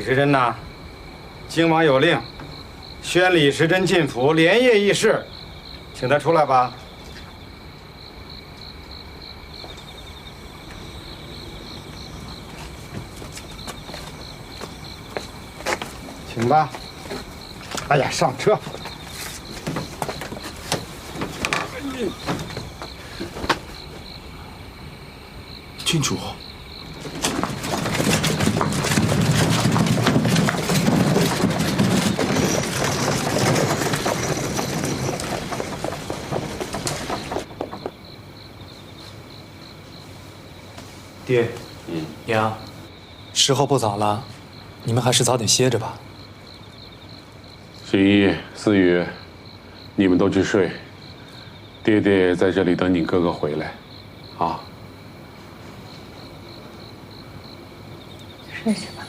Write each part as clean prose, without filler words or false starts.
時珍吶，靖王有令，宣李时珍进府连夜议事，请他出来吧。请吧。哎呀，上车。郡主。 爹，娘，时候不早了，你们还是早点歇着吧。新一、思雨，你们都去睡，爹爹在这里等你哥哥回来，啊。睡去吧。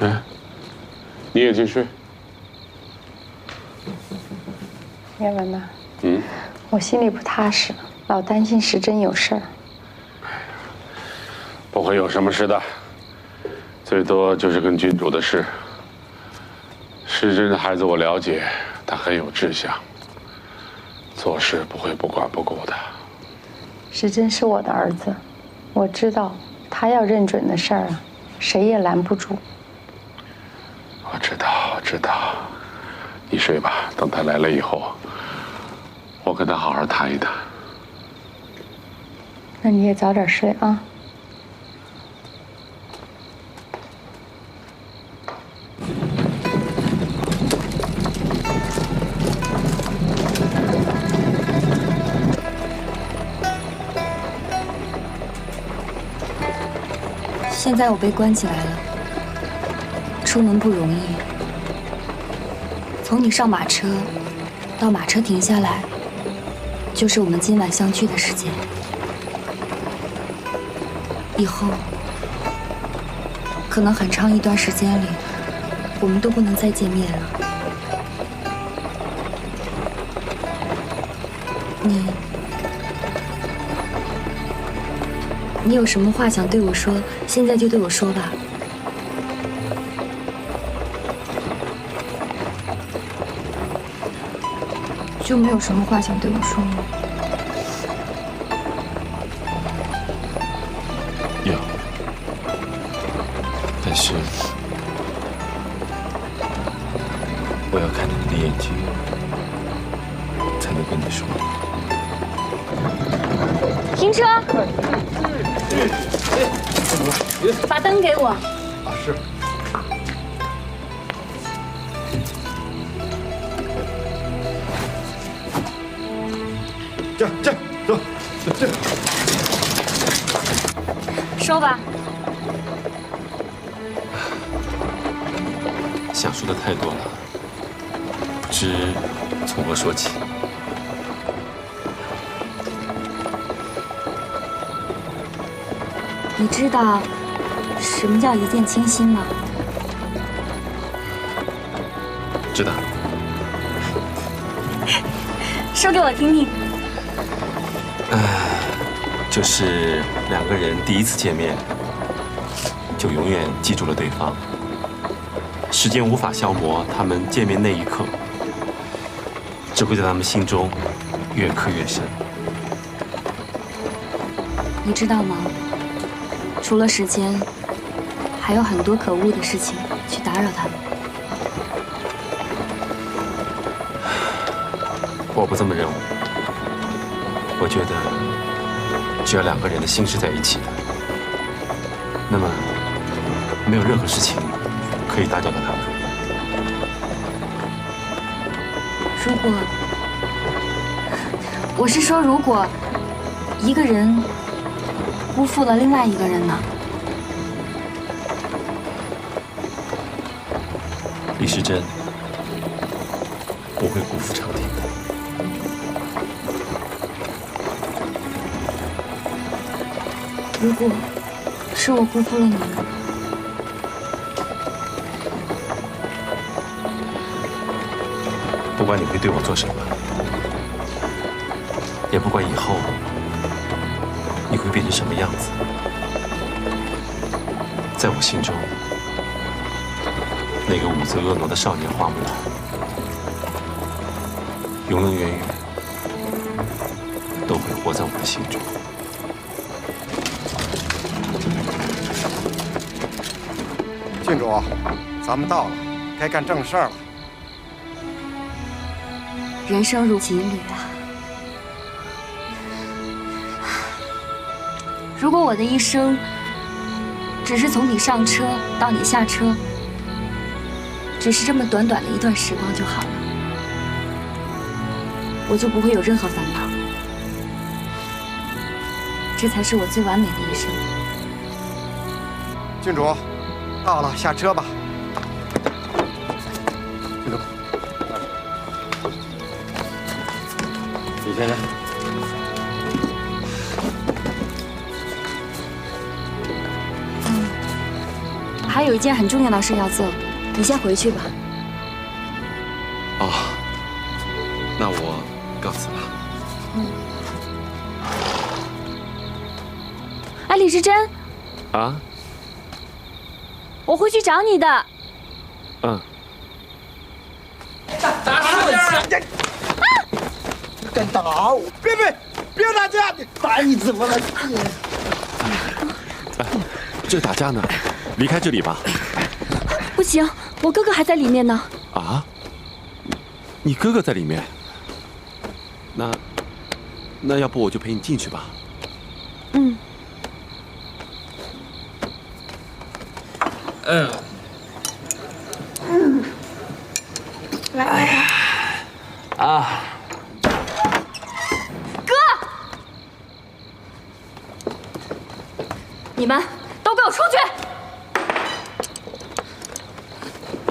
哎，你也去睡。叶文呐，我心里不踏实，老担心时珍有事儿。不会有什么事的，最多就是跟郡主的事。时珍的孩子我了解，他很有志向，做事不会不管不顾的。时珍是我的儿子，我知道他要认准的事儿啊，谁也拦不住。我知道，我知道。你睡吧，等他来了以后，我跟他好好谈一谈。那你也早点睡啊。现在我被关起来了，出门不容易。从你上马车到马车停下来，就是我們今晚相聚的時間。以後可能很長一段時間裡，我們都不能再見面了。你有什麼話想對我說，現在就對我說吧。就沒有什麼話想對我說嗎？有，但是我要看着你的眼睛，才能跟你說。停車！把燈給我。啊，是。这，走，这。說吧。想說的太多了，不知從何說起。你知道什麼叫一見傾心嗎？知道。說給我聽聽。就是兩個人第一次見面，就永遠記住了對方。時間無法消磨他們見面那一刻，只會在他們心中越刻越深。你知道嗎？除了時間，還有很多可惡的事情去打擾他們。我不這麼認為，我覺得只要兩個人的心是在一起的，那麼沒有任何事情可以打擾到他們。如果，我是說，如果一個人辜負了另外一個人呢？李時珍不會辜負長亭的。如果是我辜負了你呢？不管你會對我做什麼，也不管以後你會變成什麼樣子？在我心中，那個武則婀娜的少年花木蘭，永永遠遠都會活在我的心中。郡主，咱們到了，該幹正事兒了。人生如锦旅啊！如果我的一生只是从你上車到你下车，只是这麼短短的一段時光就好了，我就不會有任何煩惱。這才是我最完美的一生。郡主，到了，下車吧。郡主，李先生。还有一件很重要的事要做，你先回去吧。哦，那我告辞了。哎，李时珍。啊？我会去找你的。嗯。打他点！敢打我！别打架！打你怎么了？哎，这打架呢？离開這裡吧。不行，我哥哥還在裡面呢。啊？你哥哥在裡面？那要不我就陪你進去吧。嗯。哎呀！啊！哥！你们都给我出去！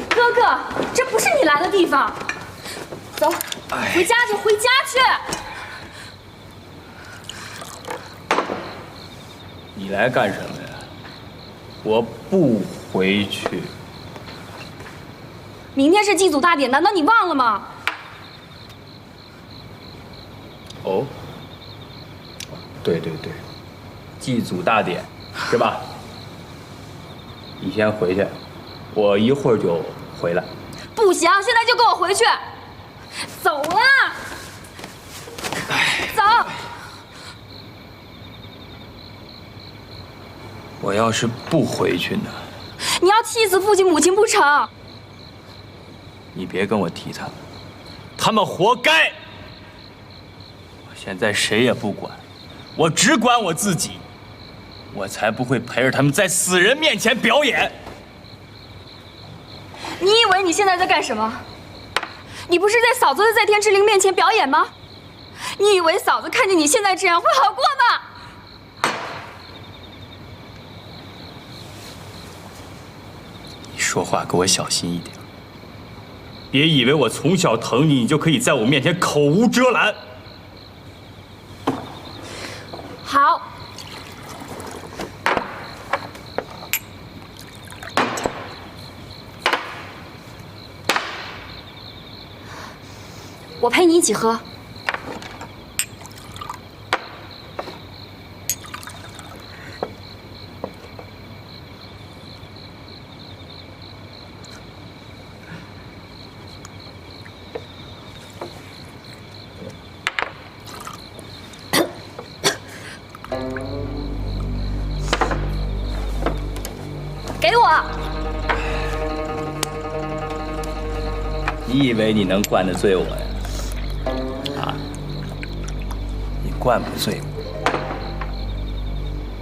哥哥，这不是你来的地方。走，回家去，回家去。你来幹什麼呀？我不回去。明天是祭祖大典，難道你忘了嗎？哦，對，祭祖大典是吧？你先回去，我一會兒就回來。不行，現在就跟我回去。走啊！走！我要是不回去呢？你要氣死父親母親不成？你別跟我提他們，他們活該。我現在誰也不管，我只管我自己，我才不會陪着他們在死人面前表演。你以為你現在在幹什麼？你不是在嫂子的在天之靈面前表演嗎？你以為嫂子看見你現在這樣會好過嗎？你說話給我小心一點，別以為我從小疼你，你就可以在我面前口無遮攔。好。我陪你一起喝。给我！你以為你能灌得醉我呀？你灌不醉我，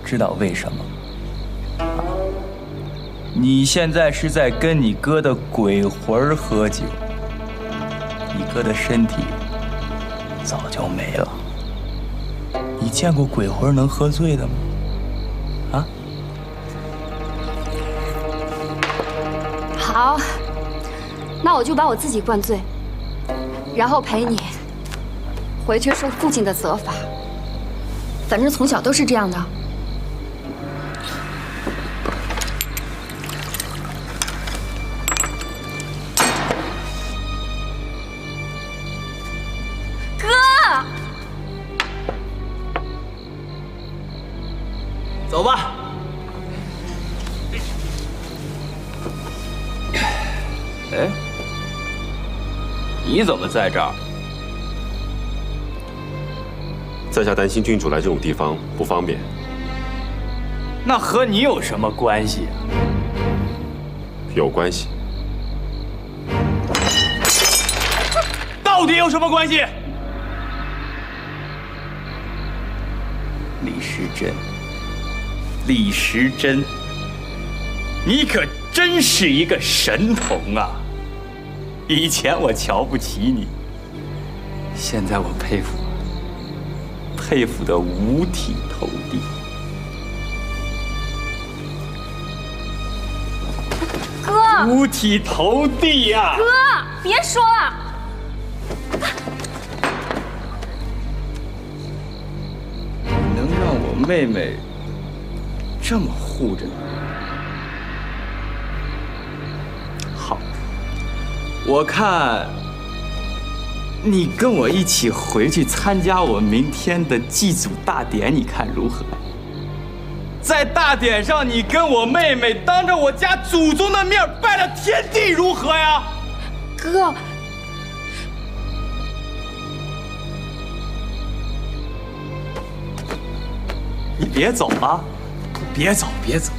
知道為什麼？你現在是在跟你哥的鬼魂喝酒，你哥的身體早就沒了。你見過鬼魂能喝醉的嗎？啊？好，那我就把我自己灌醉，然後陪你回去受父親的責罰。反正從小都是這樣的。哥，你怎么在这儿？在下担心郡主来这种地方不方便。那和你有什么关系啊？有关系。到底有什么关系？李时珍，李时珍，你可真是一个神童啊！以前我瞧不起你，现在我佩服得五体投地。哥，五体投地呀！哥，別說了。能讓我妹妹這麼護着你？好，我看你跟我一起回去參加我明天的祭祖大典，你看如何？在大典上，你跟我妹妹當着我家祖宗的面拜了天地，如何呀？哥，你別走啊！別走，別走！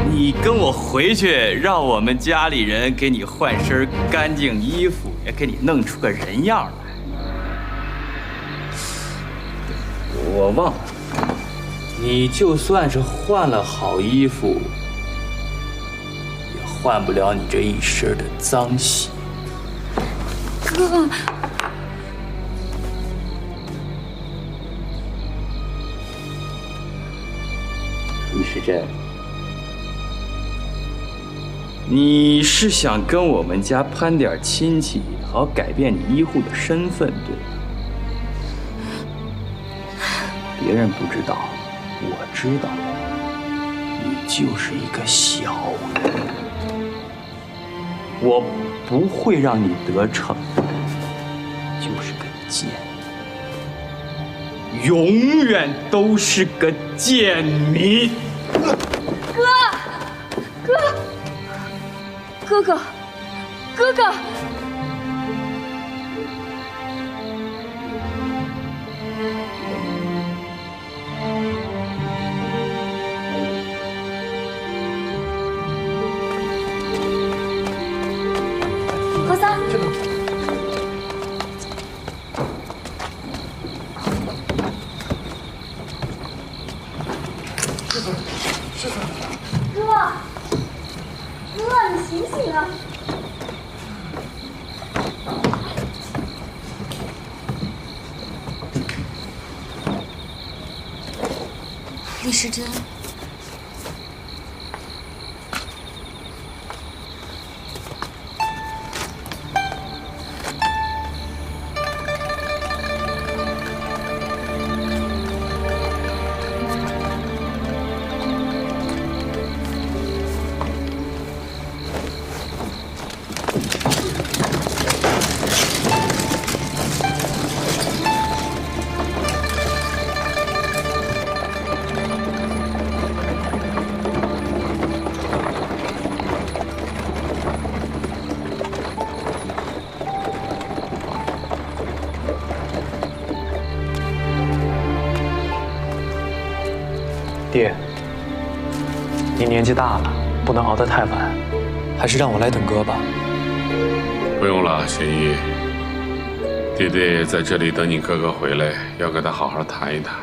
你跟我回去，讓我們家裡人給你換身乾淨衣服，也給你弄出個人樣來。我忘了。你就算是換了好衣服，也換不了你這一身的髒血。哥，李时珍，你是想跟我們家攀點親戚，好改變你醫護的身份，對吧？別人不知道。我知道，你就是一個小人，我不會讓你得逞，就是個賤，永遠都是個賤民。哥哥。何三，哥，你醒醒啊！李时珍。爹，你年紀大了，不能熬得太晚，還是讓我來等哥吧。不用了，玄逸，爹爹在這裡等你哥哥回來，要跟他好好談一談。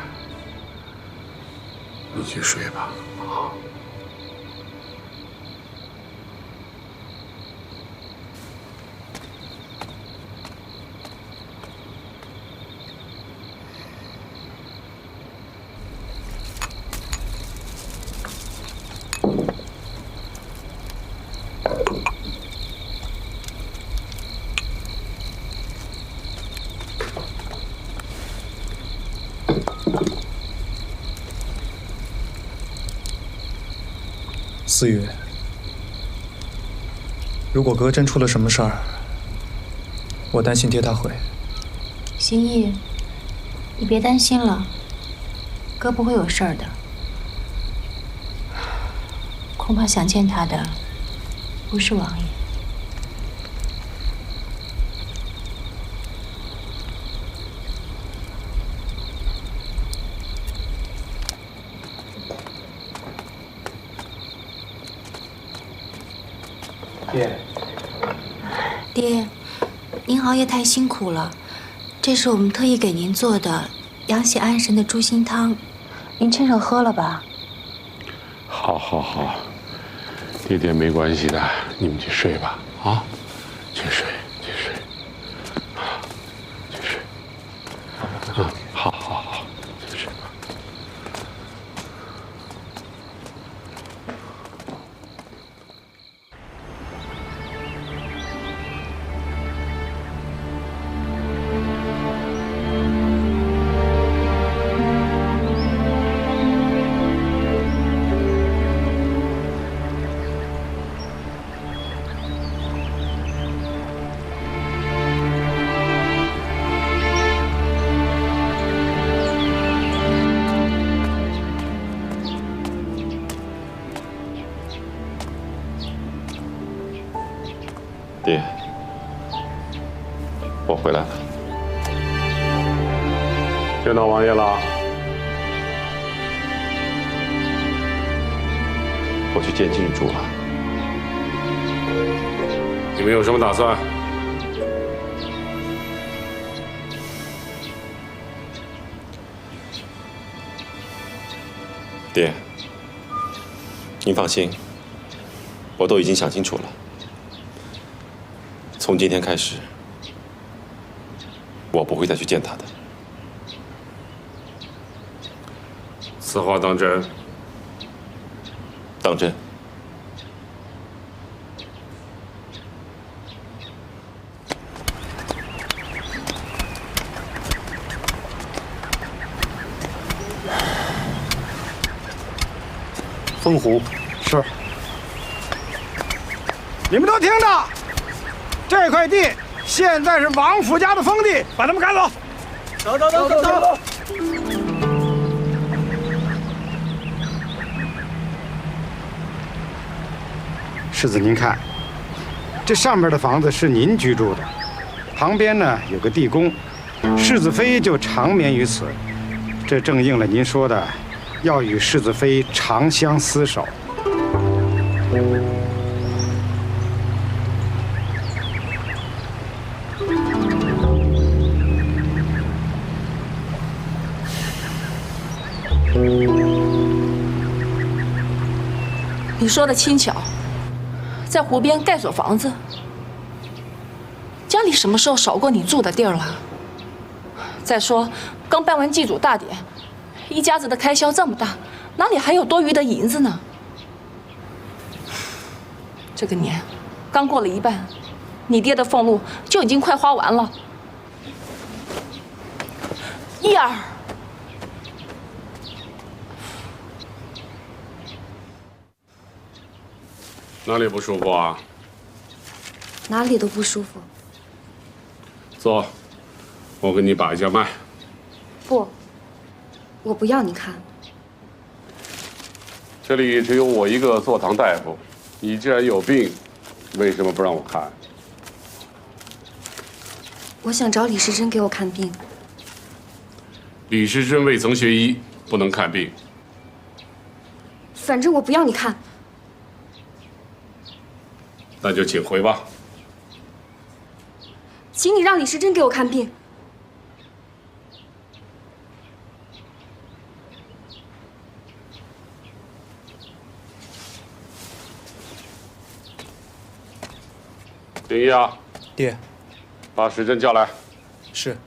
你去睡吧。好。思雨，如果哥真出了什麼事兒，我擔心爹他會。心意，你別擔心了，哥不會有事兒的。恐怕想見他的不是王爺。爹。爹，您熬夜太辛苦了，这是我们特意给您做的养血安神的猪心汤，您趁热喝了吧。好，好，好，爹没关系的，你们去睡吧，啊，去睡，去睡，去睡，好，好，好，去睡吧。爹，我回来了。见到王爷了？我去见郡主了。你们有什么打算？爹，您放心，我都已经想清楚了。从今天开始，我不会再去见他的。此话当真？当真。风狐是。你们都听着，这块地现在是王府家的封地，把他们赶走。走走走走走。世子，您看，这上边的房子是您居住的，旁边呢有个地宫，世子妃就长眠于此，这正应了您说的，要与世子妃长相厮守。你说的轻巧，在湖边盖所房子，家里什么时候少过你住的地儿了？再说，刚办完祭祖大典，一家子的開銷這麼大，哪裡還有多餘的銀子呢？這個年剛過了一半，你爹的俸祿就已經快花完了。葉兒。哪里不舒服啊？哪里都不舒服。坐，我给你把一下脉。不，我不要你看。这里只有我一个坐堂大夫，你既然有病，为什么不讓我看？我想找李時珍給我看病。李時珍未曾學醫，不能看病。反正我不要你看。那就請回吧。請你讓李時珍給我看病。丁一啊，爹，把時珍叫來。是。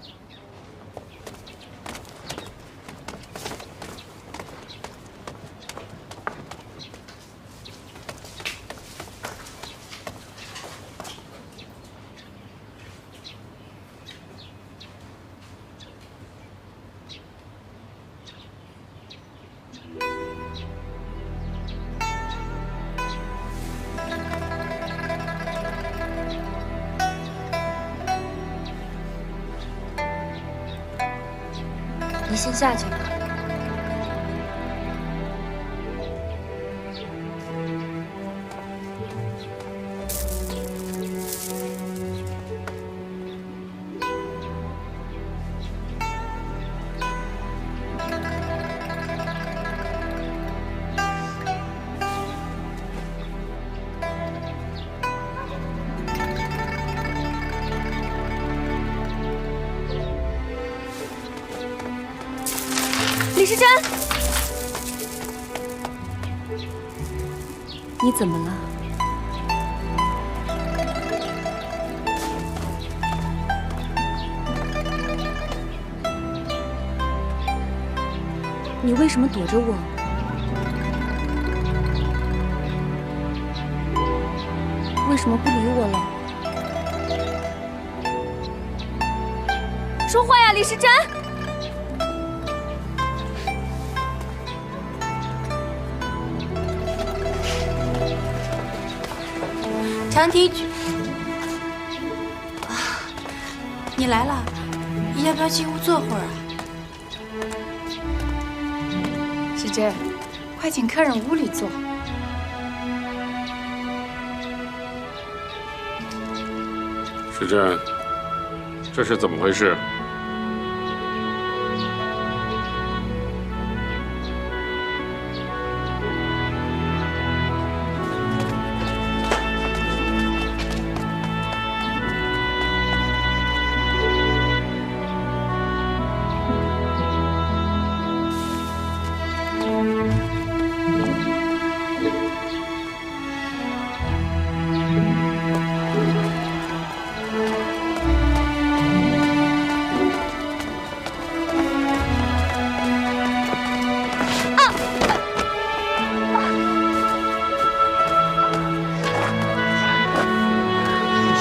你先下去吧。李时珍，你怎么了？你为什么躲着我？为什么不理我了？说话呀，李时珍！长堤局，你来了，要不要进屋坐会儿啊？时珍，快请客人屋里坐。时珍，这是怎么回事？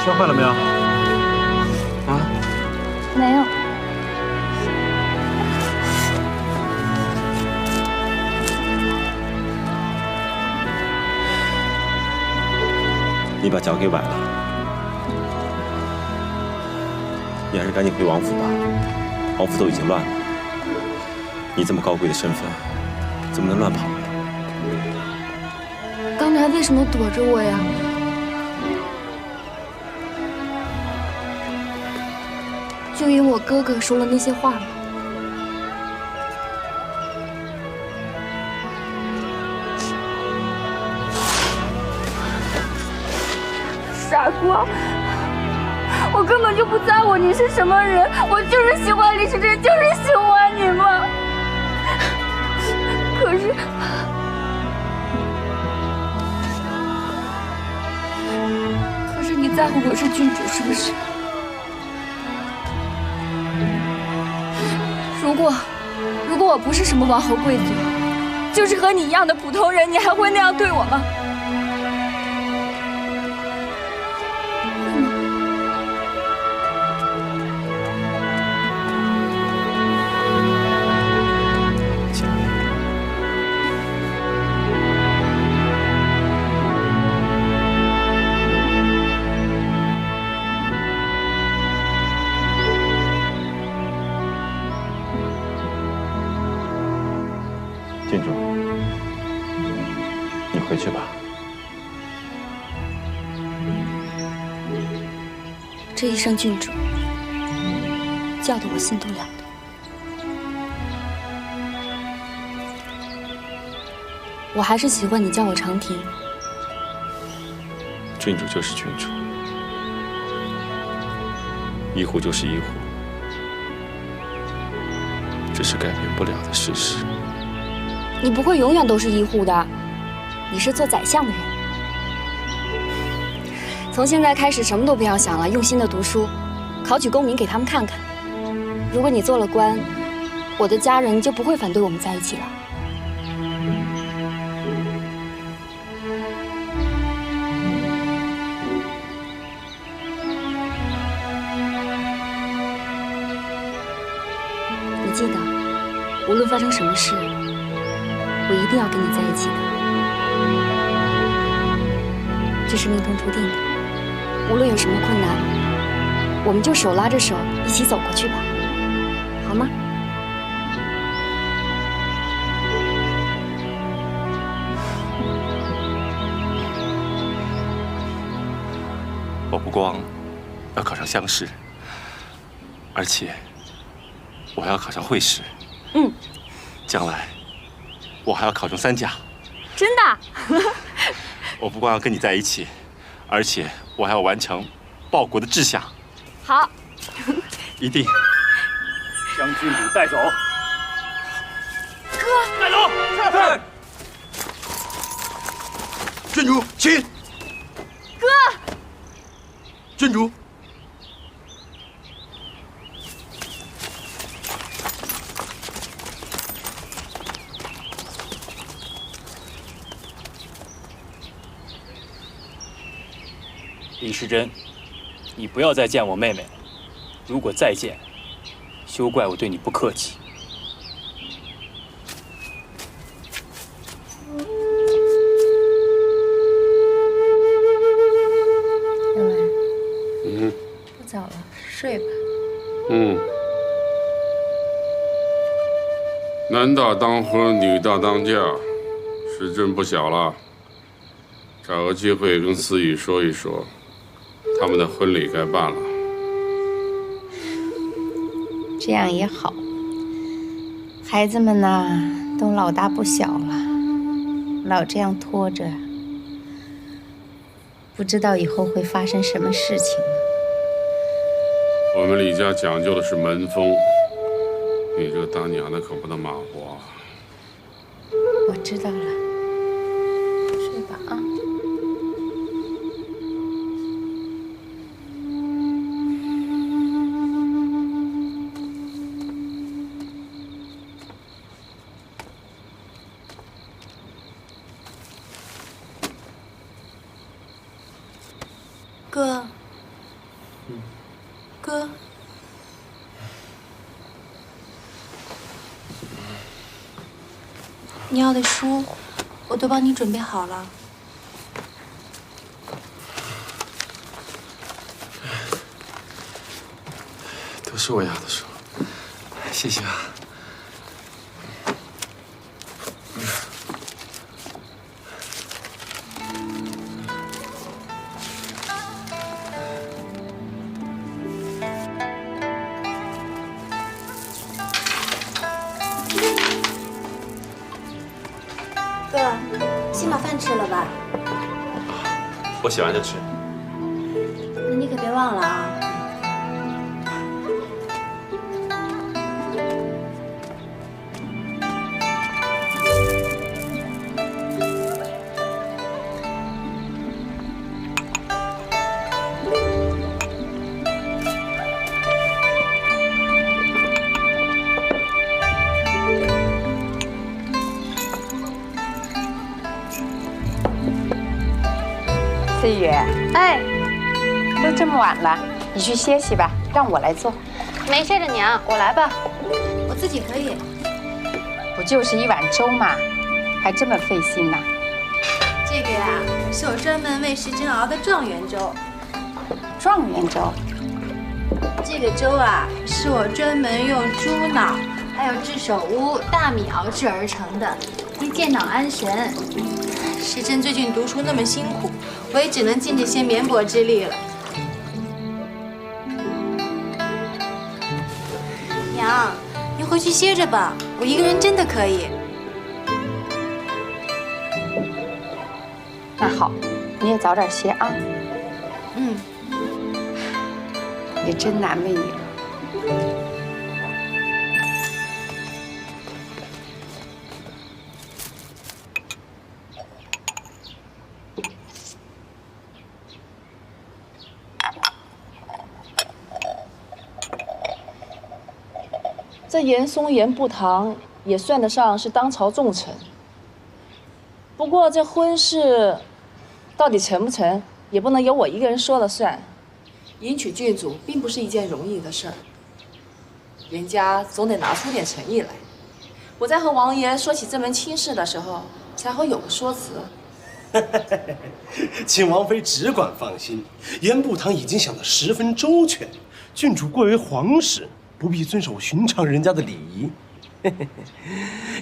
摔坏了没有？啊？没有。你把脚给崴了，你还是赶紧回王府吧。王府都已经乱了，你这么高贵的身份，怎么能乱跑呢？刚才为什么躲着我呀？就因为我哥哥说了那些话吗？傻瓜！我根本就不在乎你是什么人，我就是喜欢李时珍，就是喜欢你嘛。可是你在乎我是郡主，是不是？如果我不是什么王侯贵族，就是和你一样的普通人，你还会那样对我吗？郡主，你回去吧。这一声郡主，叫得我心都凉了。我还是喜欢你叫我长亭。郡主就是郡主，一户就是一户，这是改变不了的事實。你不会永遠都是一戶的，你是做宰相的人。從現在開始，什麼都不要想了，用心的讀書，考取功名給他們看看。如果你做了官，我的家人就不會反對我們在一起了。你記得，無論發生什麼事，我一定要跟你在一起的，這是命中注定的。無論有什麼困難，我們就手拉着手一起走過去吧，好嗎？我不光要考上鄉試，而且我還要考上會試。將來我還要考中3甲。真的？我不光要跟你在一起，而且我還要完成報國的志向。好，一定將郡主帶走。哥，带走。是。郡主，起。哥。郡主。李时珍，你不要再见我妹妹了。如果再见，休怪我对你不客气。小文，嗯，不早了，睡吧。嗯。男大当婚，女大当嫁，时针不小了。找个机会跟思雨说一说。他们的婚礼该办了，这样也好。孩子们呢，都老大不小了，老这样拖着，不知道以后会发生什么事情呢。我们李家讲究的是门风，你这个当娘的可不能马虎啊。我知道了，睡吧啊。哥，哥，你要的书我都帮你准备好了。都是我要的书，谢谢啊。哥，先把饭吃了吧。我洗完就吃。那你可别忘了啊。思雨，哎，都这么晚了，你去歇息吧，让我来做。没事的，娘，我来吧。我自己可以。不就是一碗粥吗？还这么费心呢？这个呀，是我专门为时珍熬的状元粥。状元粥。这个粥啊，是我专门用猪脑还有炙首乌、大米熬制而成的，可以健脑安神。时珍最近读书那么辛苦，我也只能尽这些绵薄之力了。娘，您回去歇着吧，我一个人真的可以。那好，你也早点歇啊。嗯。也真难为你了。这严嵩、严步堂也算得上是当朝重臣。不过这婚事到底成不成，也不能由我一个人说了算。迎娶郡主并不是一件容易的事儿，人家总得拿出点诚意来。我在和王爷说起这门亲事的时候，才会有个说辞。请王妃只管放心，严步堂已经想得十分周全。郡主贵为皇室，不必遵守寻常人家的礼仪。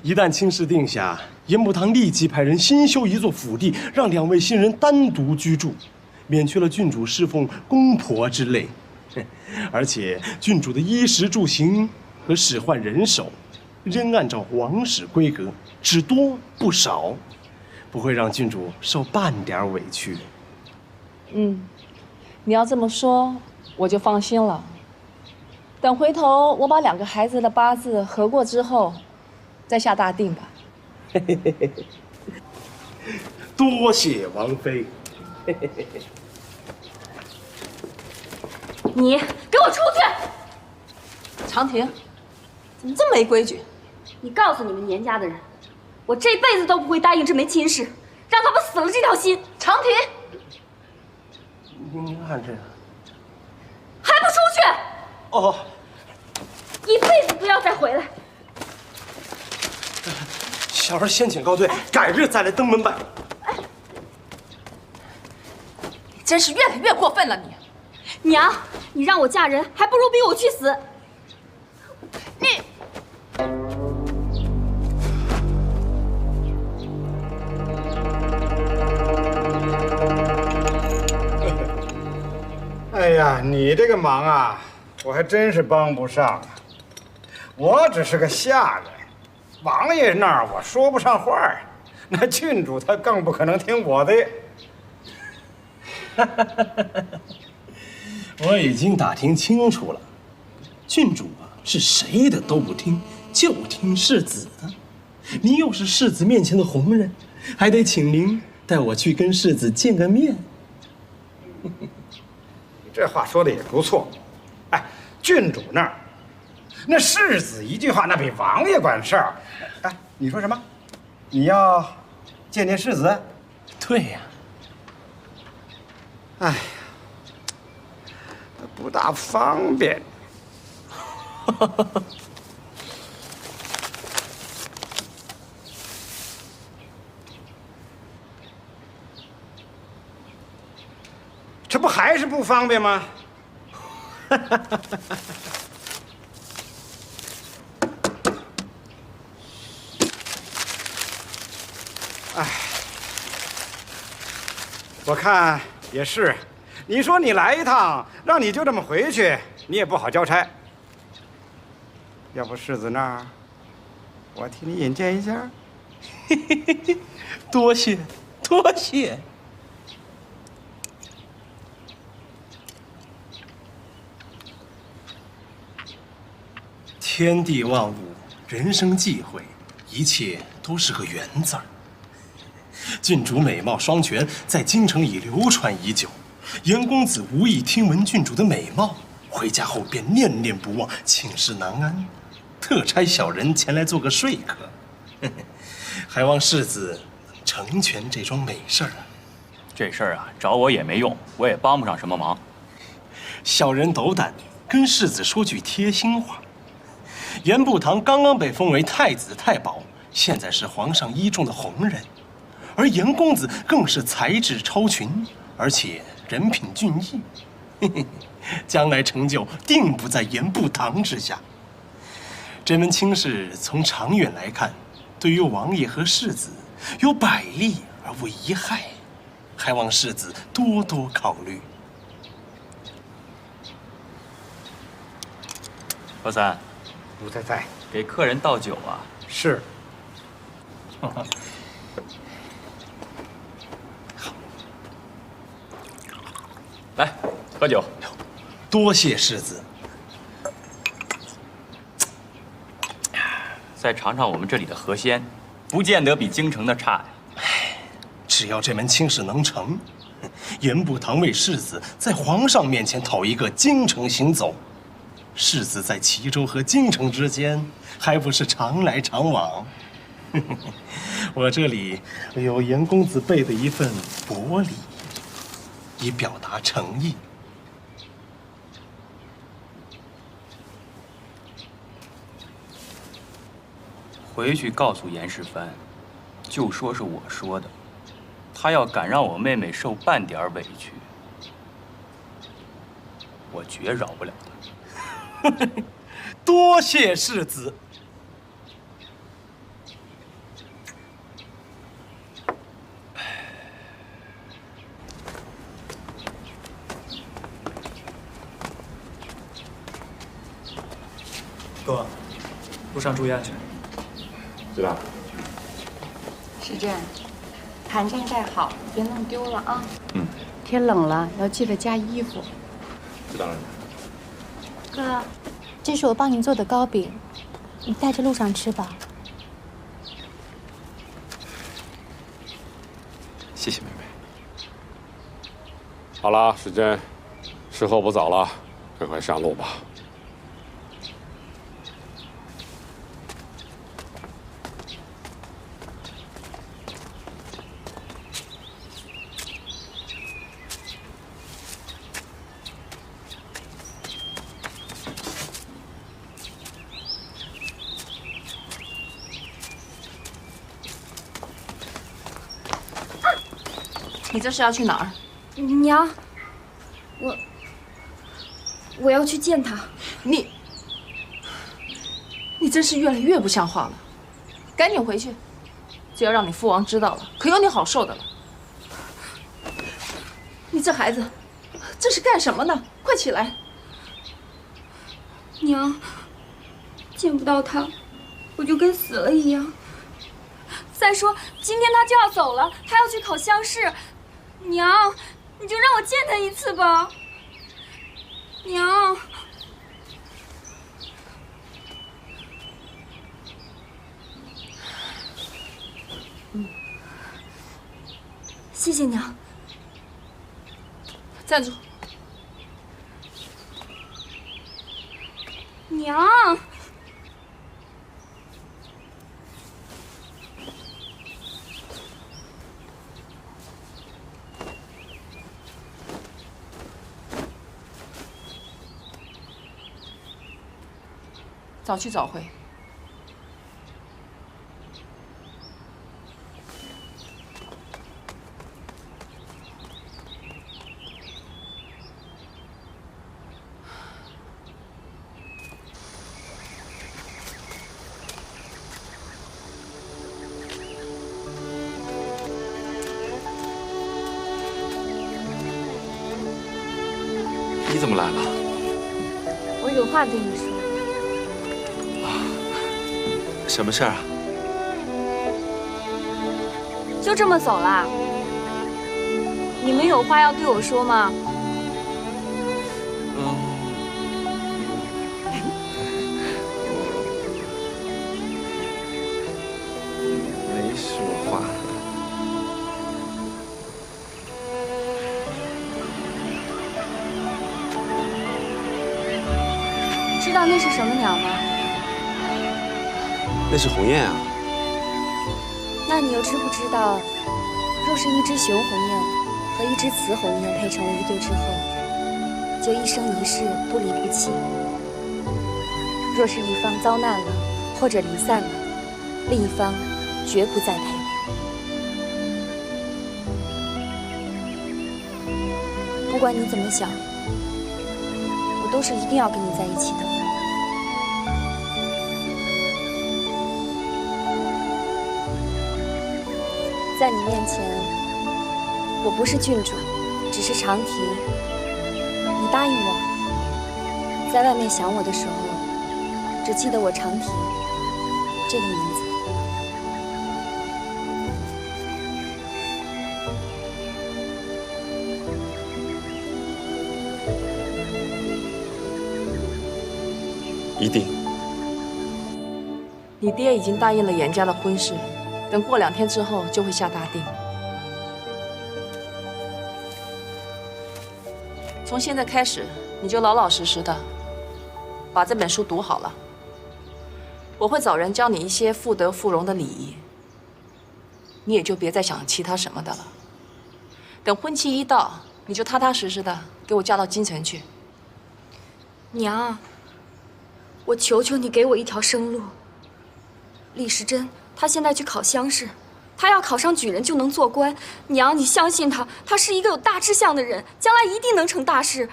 一旦亲事定下，严步堂立即派人新修一座府邸，让两位新人单獨居住，免去了郡主侍奉公婆之累。而且郡主的衣食住行和使喚人手，仍按照皇室規格，只多不少，不會讓郡主受半點委屈。嗯，你要這麼說，我就放心了。等回頭我把兩個孩子的八字合過之後，再下大定吧。多謝王妃。你给我出去！长亭，怎么这么没规矩？你告诉你们年家的人，我这辈子都不会答应这门亲事，让他们死了这条心。长亭，您看这个，还不出去！哦，一辈子不要再回来。小儿先请告罪，改日再来登门拜。你真是越来越过分了，你！娘，你让我嫁人，还不如逼我去死。你。哎呀，你这个忙啊，我还真是帮不上啊。我只是个下人，王爺那兒我說不上話兒，那郡主他更不可能聽我的。我已經打聽清楚了，郡主啊是誰的都不聽，就聽世子的。您又是世子面前的紅人，還得請您帶我去跟世子見個面。你這話說的也不錯，哎，郡主那兒，那世子一句話，那比王爺管事兒。哎，你說什麼？你要見見世子？對呀。哎呀，不大方便。这不还是不方便嗎？哎，我看也是。你說你來一趟，讓你就這麼回去，你也不好交差。要不世子那兒，我替你引薦一下。多謝，多謝。天地萬物，人生際會，一切都是個緣字兒。郡主美貌雙全，在京城已流傳已久。嚴公子無意聽聞郡主的美貌，回家後便念念不忘，寢食難安，特差小人前來做個說客。還望世子成全這樁美事兒。這事兒啊，找我也沒用，我也幫不上什麼忙。小人斗膽跟世子說句貼心話。嚴步堂剛剛被封為太子太保，現在是皇上倚重的紅人，而嚴公子更是才智超群，而且人品俊逸，將來成就定不在嚴步堂之下。這門親事從長遠來看，對於王爺和世子有百利而無一害，還望世子多多考慮。何三。奴才在，給客人倒酒啊。是。來，喝酒。多謝世子。再嘗嘗我們這裡的河鮮，不見得比京城的差呀。只要這門親事能成，嚴步堂為世子在皇上面前討一個京城行走。世子在齊州和京城之間，還不是常來常往？我這裡有嚴公子備的一份薄禮，以表達誠意。回去告訴嚴世蕃，就說是我說的，他要敢讓我妹妹受半點委屈，我絕饒不了他。多謝世子。哥，路上注意安全。知道。时珍，寒毡带好，别弄丢了啊。嗯。天冷了，要记得加衣服。知道了。哥，这是我帮您做的糕饼，你带着路上吃吧。謝謝妹妹。好了，时珍，时候不早了，赶快上路吧。你这是要去哪儿？娘，我要去见他。你真是越来越不像话了！赶紧回去，这要让你父王知道了，可有你好受的了。你这孩子，这是干什么呢？快起来！娘，见不到他，我就跟死了一样。再说今天他就要走了，他要去考乡试。娘，你就让我见他一次吧。娘，谢谢娘。站住！娘。早去早回。你怎么来了？我有话跟你说。什么事儿啊？就这么走啦？你们有话要对我说吗？没说话。知道那是什么鸟吗？那是鸿雁啊。那你又知不知道，若是一只雄鸿雁和一只雌鸿雁配成了一对之后，就一生一世不离不棄。若是一方遭难了或者离散了，另一方绝不再配。不管你怎么想，我都是一定要跟你在一起的。在你面前，我不是郡主，只是长提。你答应我，在外面想我的时候，只记得我长提这个名字。一定。你爹已经答应了严家的婚事。等过2天之后就会下大定。从现在开始，你就老老實實的把這本書讀好了。我會找人教你一些婦德婦容的禮儀，你也就別再想其他什麼的了。等婚期一到，你就踏踏實實的給我嫁到京城去。娘，我求求你給我一條生路。李時珍。他現在去考鄉試，他要考上舉人就能做官。娘，你相信他，他是一個有大志向的人，將來一定能成大事。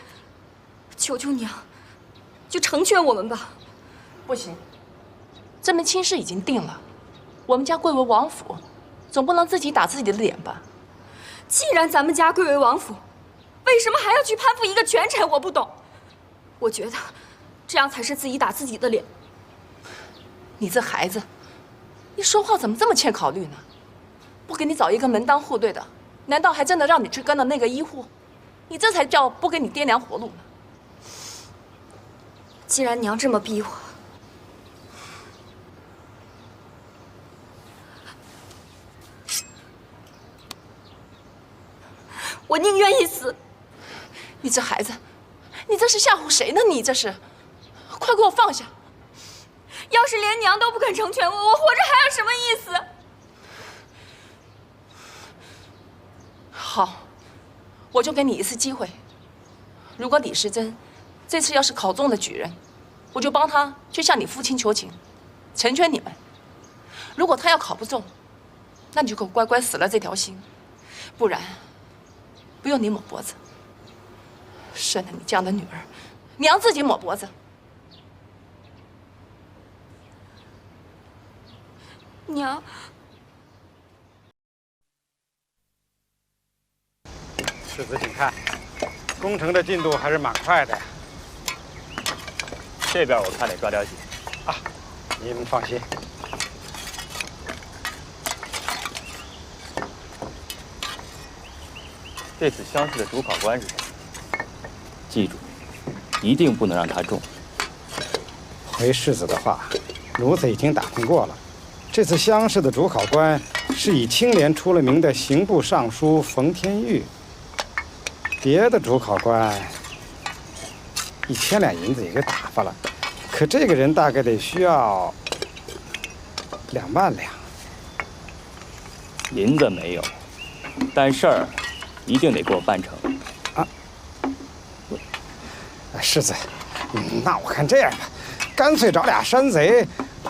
求求娘，就成全我們吧。不行，這門親事已經定了，我們家貴為王府，總不能自己打自己的臉吧？既然咱們家貴為王府，為什麼還要去攀附一個權臣？我不懂。我覺得這樣才是自己打自己的臉。你這孩子。你說話怎麼這麼欠考慮呢？不給你找一個門當戶對的，難道還真的讓你去跟了那個醫護？你這才叫不給你爹娘活路呢。既然娘這麼逼我，乎誰呢？你这是，快给我放下！要是连娘都不肯成全我，我活着还有什么意思？好，我就给你一次机会。如果李时珍这次要是考中了举人，我就帮他去向你父亲求情，成全你们。如果他要考不中，那你就给我乖乖死了这条心，不然不用你抹脖子。生了你这样的女儿，娘自己抹脖子。娘，世子，请看，工程的进度还是蛮快的呀。这边我看得抓点紧。啊，您放心。这次乡试的主考官是谁？记住，一定不能让他中。回世子的话，奴才已经打听过了。这次乡试的主考官是以清廉出了名的刑部尚书冯天玉。别的主考官1000两银子也给打发了，可这个人大概得需要2万两。银子没有，但事儿一定得给我办成。啊，世子，那我看这样吧，干脆找俩山贼，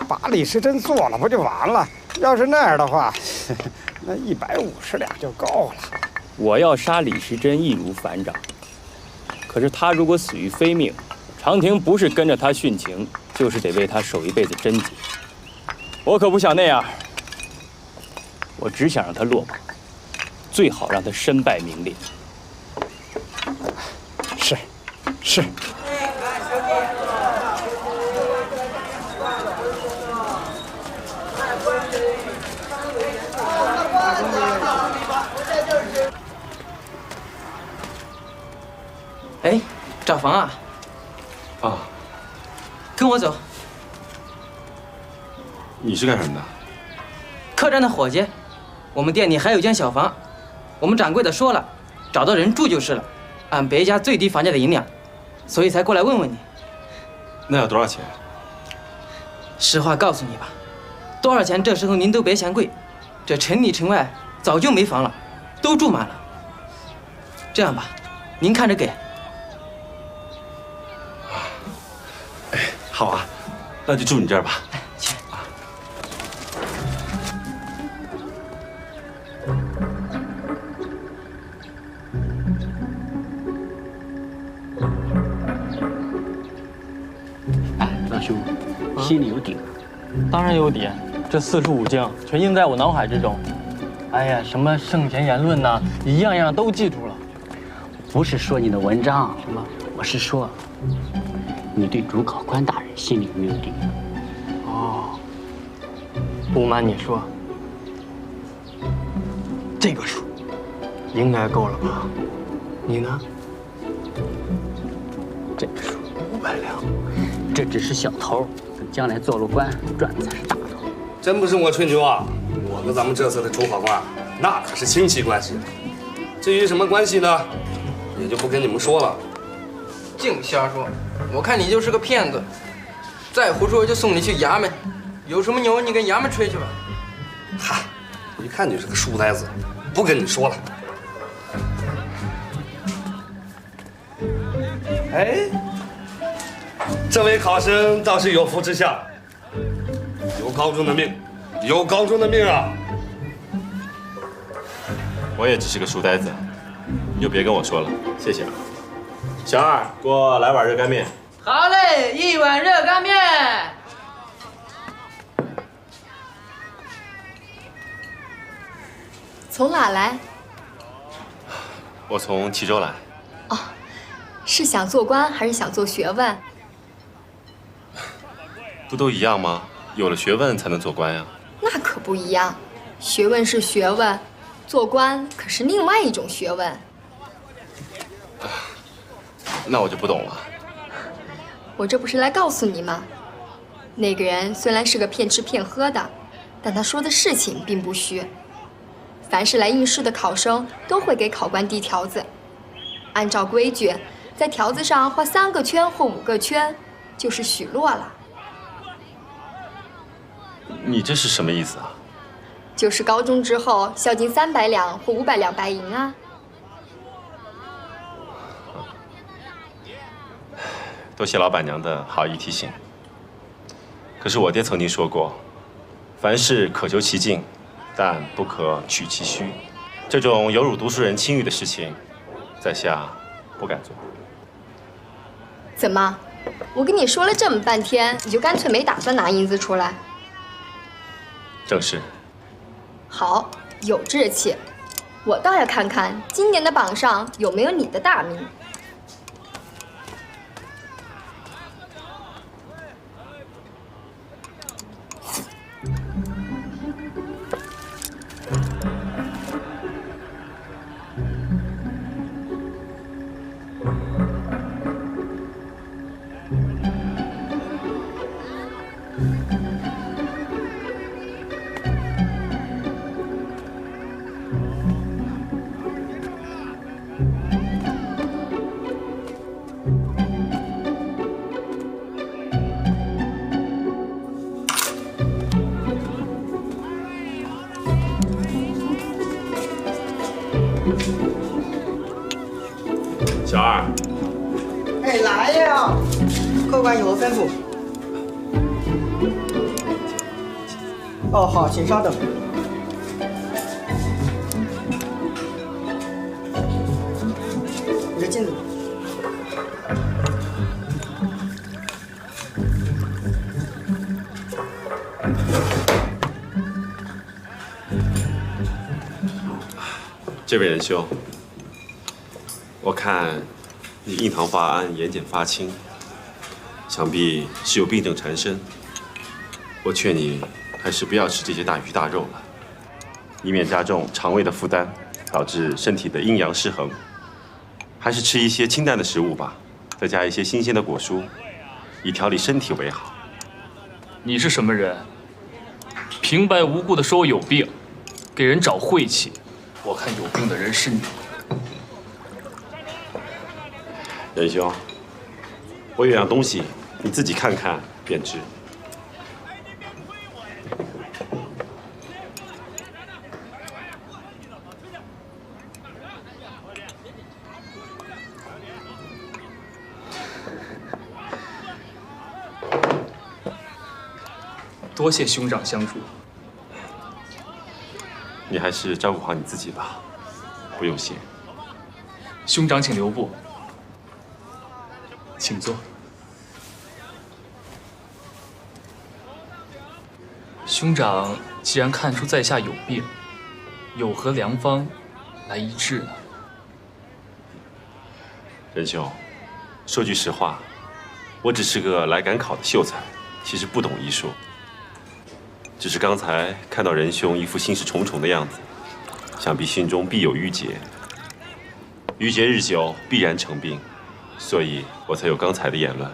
把李时珍做了，不就完了？要是那样的话，那150两就够了。我要杀李时珍易如反掌，可是他如果死于非命，长亭不是跟着他殉情，就是得为他守一輩子贞节。我可不想那样，我只想讓他落榜，最好讓他身敗名裂。是。哎，找房啊？啊，跟我走。你是干什么的？客栈的伙计，我们店里还有间小房，我们掌柜的说了，找到人住就是了，按别家最低房价的银两，所以才过来问问你。那要多少钱？实话告诉你吧，多少钱这时候您都别嫌贵，这城里城外早就没房了，都住满了。这样吧，您看着给。好啊，那就住你这儿吧。去。哎，老兄，心里有底吗？当然有底，这45经全印在我脑海之中。哎呀，什么圣贤言论呐，一样样都记住了。不是说你的文章，什么？我是说，你对主考官大人心里有没有底？哦，不瞒你说，这个数应该够了吧？你呢？这个数500两，这只是小头，等将来做了官，赚的才是大头。真不是我吹牛啊！我跟咱们这次的主考官，那可是亲戚关系。至于什么关系呢，也就不跟你们说了。净瞎说！我看你就是个骗子，再胡说就送你去衙门。有什么牛你跟衙门吹去吧。嗨，我一看你是个书呆子，不跟你说了。哎，这位考生倒是有福之相，有高中的命，有高中的命啊！我也只是个书呆子，你就别跟我说了，谢谢啊。小二，给我来碗热干面。好嘞，1碗热干面。从哪来？我从齐州来。哦，是想做官还是想做学问？不都一样吗？有了学问才能做官呀。那可不一样，学问是学问，做官可是另外一种学问。那我就不懂了。我这不是来告诉你吗？那个人虽然是个骗吃骗喝的，但他说的事情并不虚。凡是来应试的考生都会给考官递条子，按照规矩，在条子上畫3個圈或5個圈，就是許諾了。你這是什麼意思啊？就是高中之後孝敬300兩或500兩白銀啊。多謝老板娘的好意提醒。可是我爹曾經說過，凡事可求其盡，但不可取其虛。這種有辱讀書人清譽的事情，在下不敢做。怎麼？我跟你說了這麼半天，你就乾脆沒打算拿銀子出來？正是。好，有志氣。我倒要看看今年的榜上有沒有你的大名。小二，哎，来呀！客官有何吩咐？哦，好，请稍等。你的镜子。这位仁兄，我看你印堂发暗，眼瞼发青，想必是有病症缠身。我劝你还是不要吃这些大魚大肉了，以免加重腸胃的負擔，導致身體的陰陽失衡。還是吃一些清淡的食物吧，再加一些新鮮的果蔬，以調理身體為好。你是什麼人？平白無故的說我有病，給人找晦氣。我看有病的人是你。仁兄，我有樣東西，你自己看看便知。多謝兄長相助。你還是照顧好你自己吧，不用謝。兄長請留步，請坐。兄長既然看出在下有病，有何良方來醫治呢？仁兄，說句實話，我只是個來趕考的秀才，其實不懂醫術。只是剛才看到仁兄一副心事重重的樣子，想必心中必有鬱結。鬱結日久，必然成病，所以我才有剛才的言論。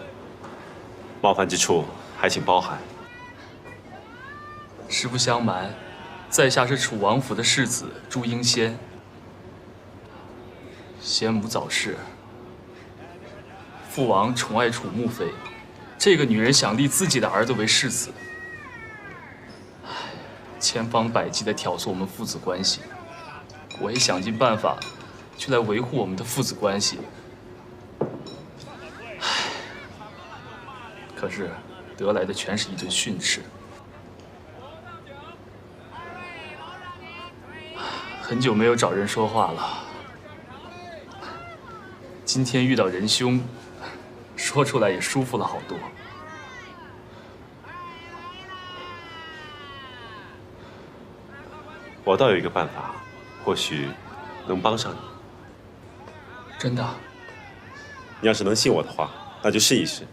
冒犯之處，還請包涵。實不相瞞，在下是楚王府的世子朱英仙。先母早逝，父王寵愛楚穆妃，這個女人想立自己的兒子為世子。千方百計地挑唆我們父子關係，我也想盡辦法去來維護我們的父子關係。可是得來的全是一頓訓斥。很久沒有找人說話了，今天遇到仁兄，說出來也舒服了好多。我倒有一個辦法，或許能幫上你。真的？你要是能信我的話，那就試一試。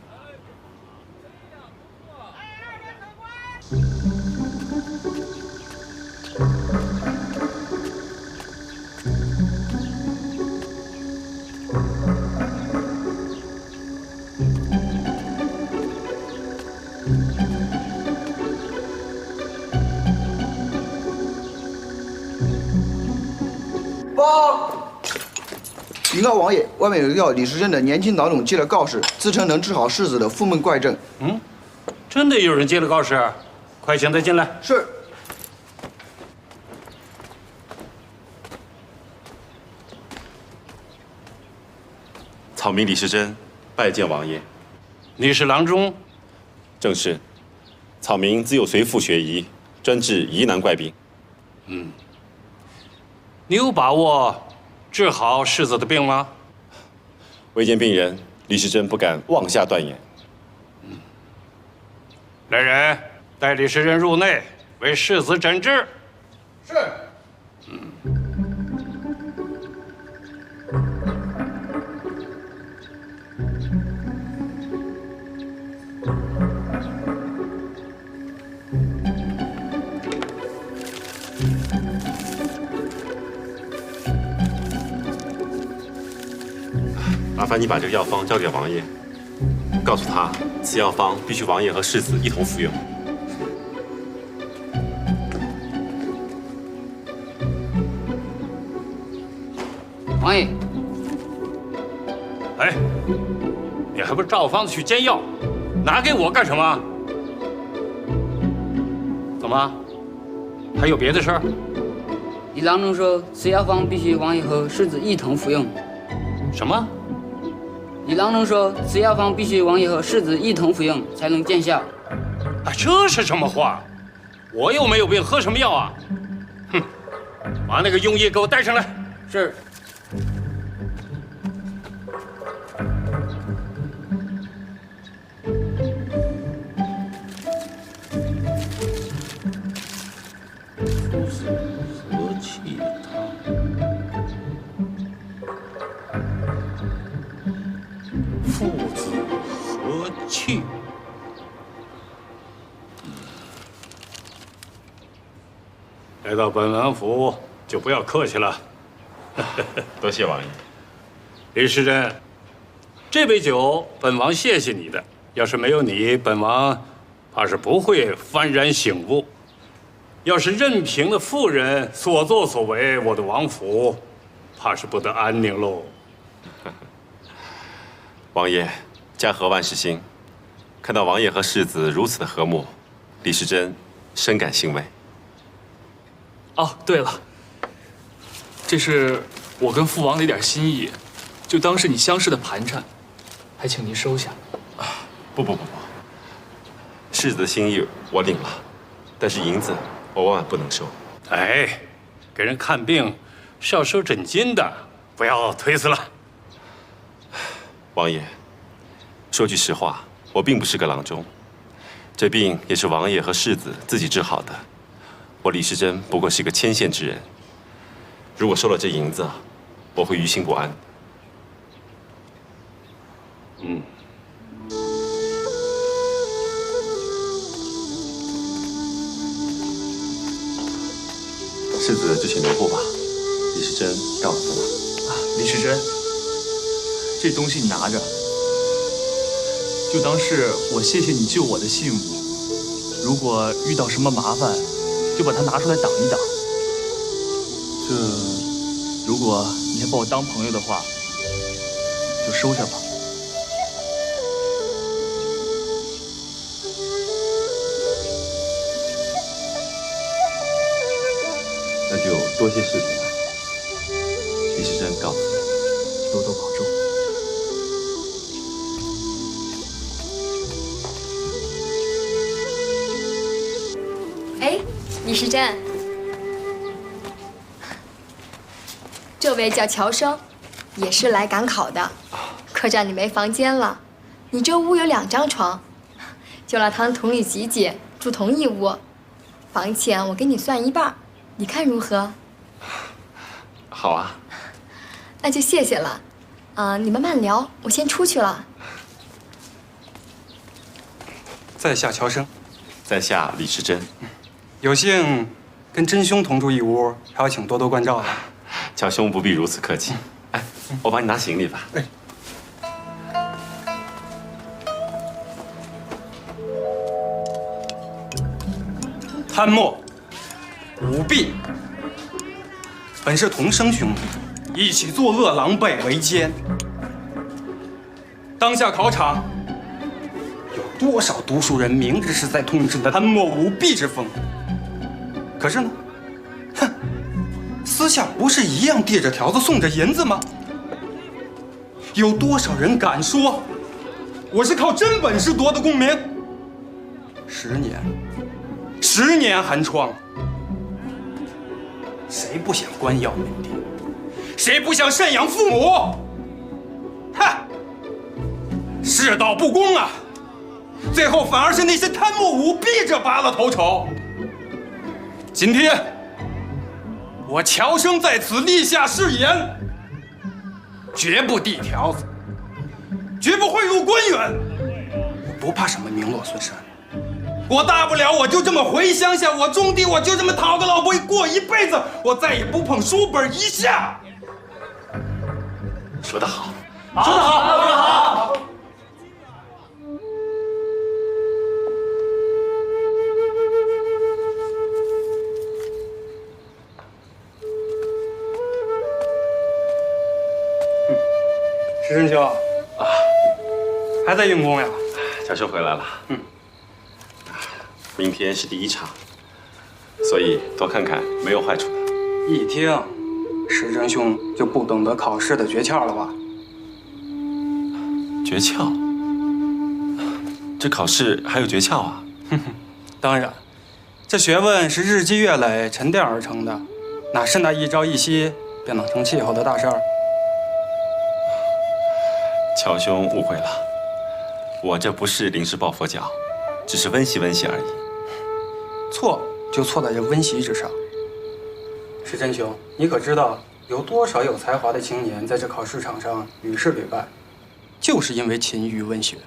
告王爺，外面有一個李時珍的年輕郎中接了告示，自稱能治好世子的附夢怪症。嗯，真的有人接了告示？快請他進來。是。草民李时珍拜见王爺。你是郎中？正是。草民自幼随父學醫，專治疑難怪病。嗯，你有把握治好世子的病嗎？未見病人，李时珍不敢妄下斷言。来人，带李时珍入內，為世子診治。是。麻煩你把這個藥方交給王爺，告訴他，此藥方必須王爺和世子一同服用。王爺，哎，你還不照方子去煎藥，拿給我幹什麼？怎麼？還有別的事兒？李郎中說，此藥方必須王爺和世子一同服用。什麼？李郎中說，此藥方必須王爺和世子一同服用，才能見效。啊，這是什麼話？我又沒有病，喝什麼藥啊？哼！把那個庸醫給我帶上來。是。和氣湯，父子和氣。来到本王府就不要客氣了。多謝王爺。李时珍，這杯酒本王謝謝你的。要是沒有你，本王怕是不會幡然醒悟。要是任憑了婦人所作所為，我的王府怕是不得安寧嘍。王爺，家和萬事興。看到王爺和世子如此的和睦，李時珍深感欣慰。哦，對了，這是我跟父王的一點心意，就當是你相識的盤纏，還請您收下。不，世子的心意我領了，但是銀子我萬萬不能收。哎，給人看病是要收診金的，不要推辭了。王爺，說句實話，我並不是個郎中，這病也是王爺和世子自己治好的。我李時珍不過是個牽線之人，如果收了這銀子，我會於心不安。世子就請留步吧，李時珍告辭了。李时珍，這東西你拿着，就當是我謝謝你救我的信物。如果遇到什麼麻煩，就把它拿出來擋一擋。如果你還把我當朋友的話，就收下吧。那就多謝世子了。李时珍告辭，多多保重。哎，李时珍，这位叫喬生，也是來趕考的。客棧裡沒房間了，你這屋有2張床，就讓他同你幾姐住同一屋，房錢我給你算1半。你看如何？好啊，那就謝謝了。你們慢聊，我先出去了。在下喬生，在下李時珍，有幸跟真兄同住一屋，還要請多多關照了。喬兄不必如此客氣。哎，我幫你拿行李吧。哎。貪墨。舞弊，本是同生兄弟，一起作惡，狼狽為奸。當下考場，有多少讀書人明知是在通治贪墨舞弊之風，可是呢，哼，私下不是一樣遞着條子送着銀子嗎？有多少人敢說我是靠真本事奪得功名？10年寒窗，誰不想官耀门第？誰不想贍養父母？哼！世道不公啊！最後反而是那些贪墨舞弊者拔了頭筹。今天，我乔生在此立下誓言，絕不遞條子，絕不賄賂官員，不怕什麼名落孫山。我大不了我就這麼回鄉下，我種地，我就這麼討個老婆過一輩子，我再也不碰書本一下。說得好，說得好，说得好。石真兄啊，还在用功呀？乔兄回来了。明天是第1场，所以多看看没有壞處的。一聽，石真兄就不懂得考試的訣竅了吧？訣竅？這考試還有訣竅啊？當然，這學問是日積月累沉澱而成的，哪是那一朝一夕便能成氣候的大事兒？喬兄誤會了，我這不是臨時抱佛腳，只是溫習溫習而已。錯就錯在這溫習之上。石真兄，你可知道有多少有才華的青年在這考試場上屢試屢敗，就是因為勤於溫學。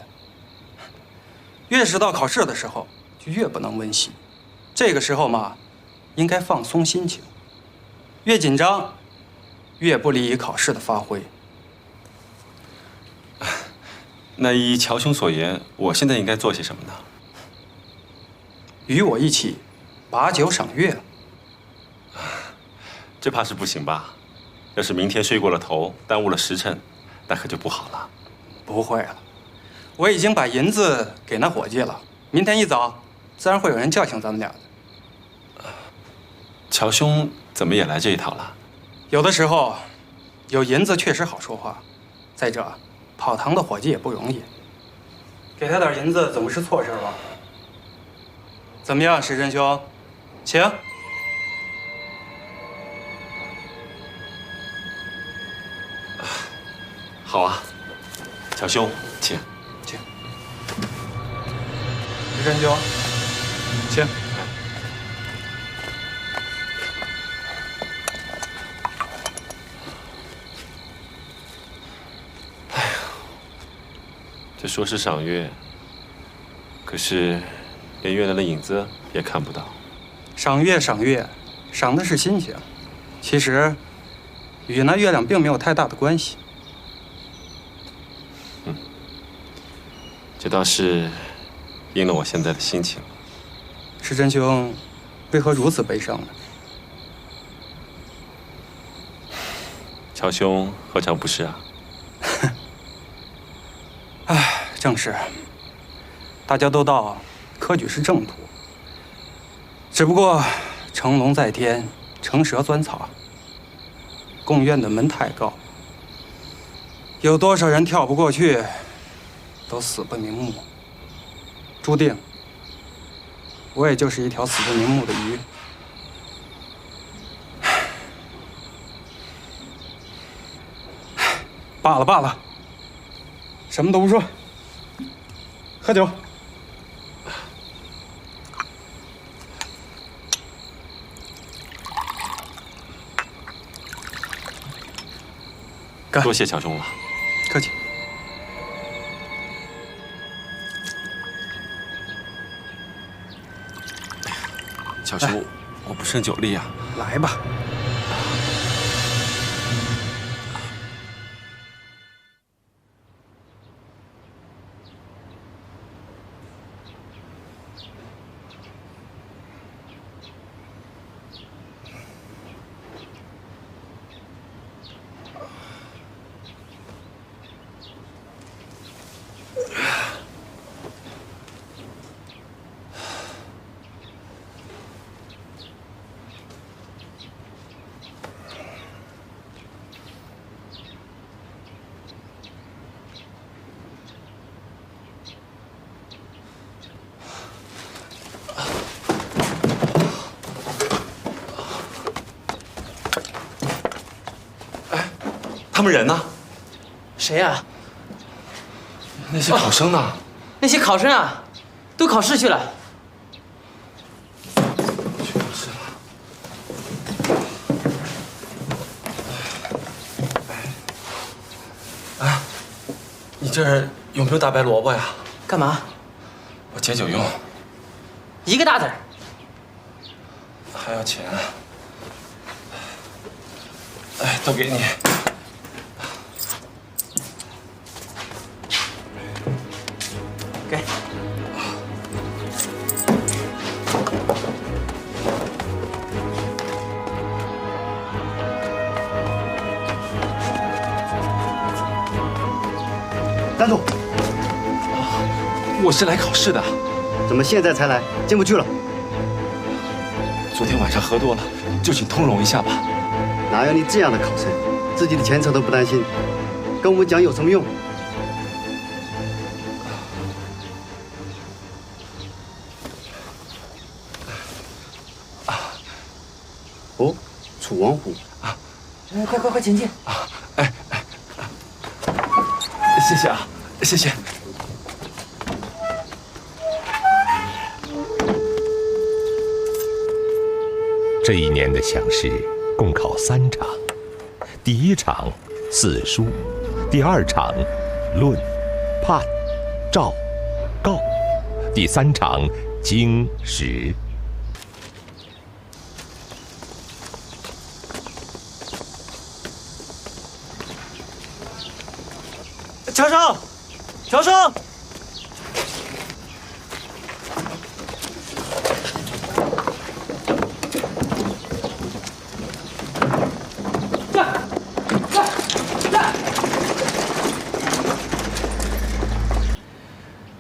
越是到考試的時候，就越不能溫習。這個時候嘛，應該放鬆心情。越緊張，越不利於考試的發揮。那依喬兄所言，我現在應該做些什麼呢？與我一起把酒賞月。這怕是不行吧？要是明天睡過了頭，耽誤了時辰，那可就不好了。不會了，我已經把銀子給那夥計了。明天一早，自然會有人叫醒咱們倆的。喬兄怎麼也來這一套了？有的時候，有銀子確實好說話。再者，跑堂的夥計也不容易，給他點銀子總不是錯事吧？怎麼樣，石真兄，請。好啊，乔兄，请。请。石真兄，请。这說是賞月，可是連月亮的影子也看不到。賞月，賞月，賞的是心情，其實與那月亮並沒有太大的關係。這倒是應了我現在的心情。石真兄，為何如此悲傷呢？喬兄何嘗不是啊？唉，正是。大家都道科舉是正途，只不過成龍在天，成蛇鑽草。贡院的門太高，有多少人跳不過去，都死不瞑目。注定，我也就是一條死不瞑目的魚。罷了罷了，什麼都不說，喝酒。多謝喬兄了，客氣。乔兄，我不胜酒力啊。來吧。們人呢？谁呀？那些考生呢？那些考生啊，都考试去了。去考试了。哎，你这儿有没有大白萝卜呀？干嘛？我解酒用。1个大子。还要钱？哎，都给你。给。站住！我是来考试的。怎么现在才来？进不去了。昨天晚上喝多了，就请通融一下吧。哪有你这样的考生，自己的前程都不担心，跟我們講有什麼用？哦，楚王湖啊！快前进！謝謝啊，謝謝。這一年的鄉試共考3場，第1場四書，第2場論、判、詔、告，第3場經、史。喬生，喬生。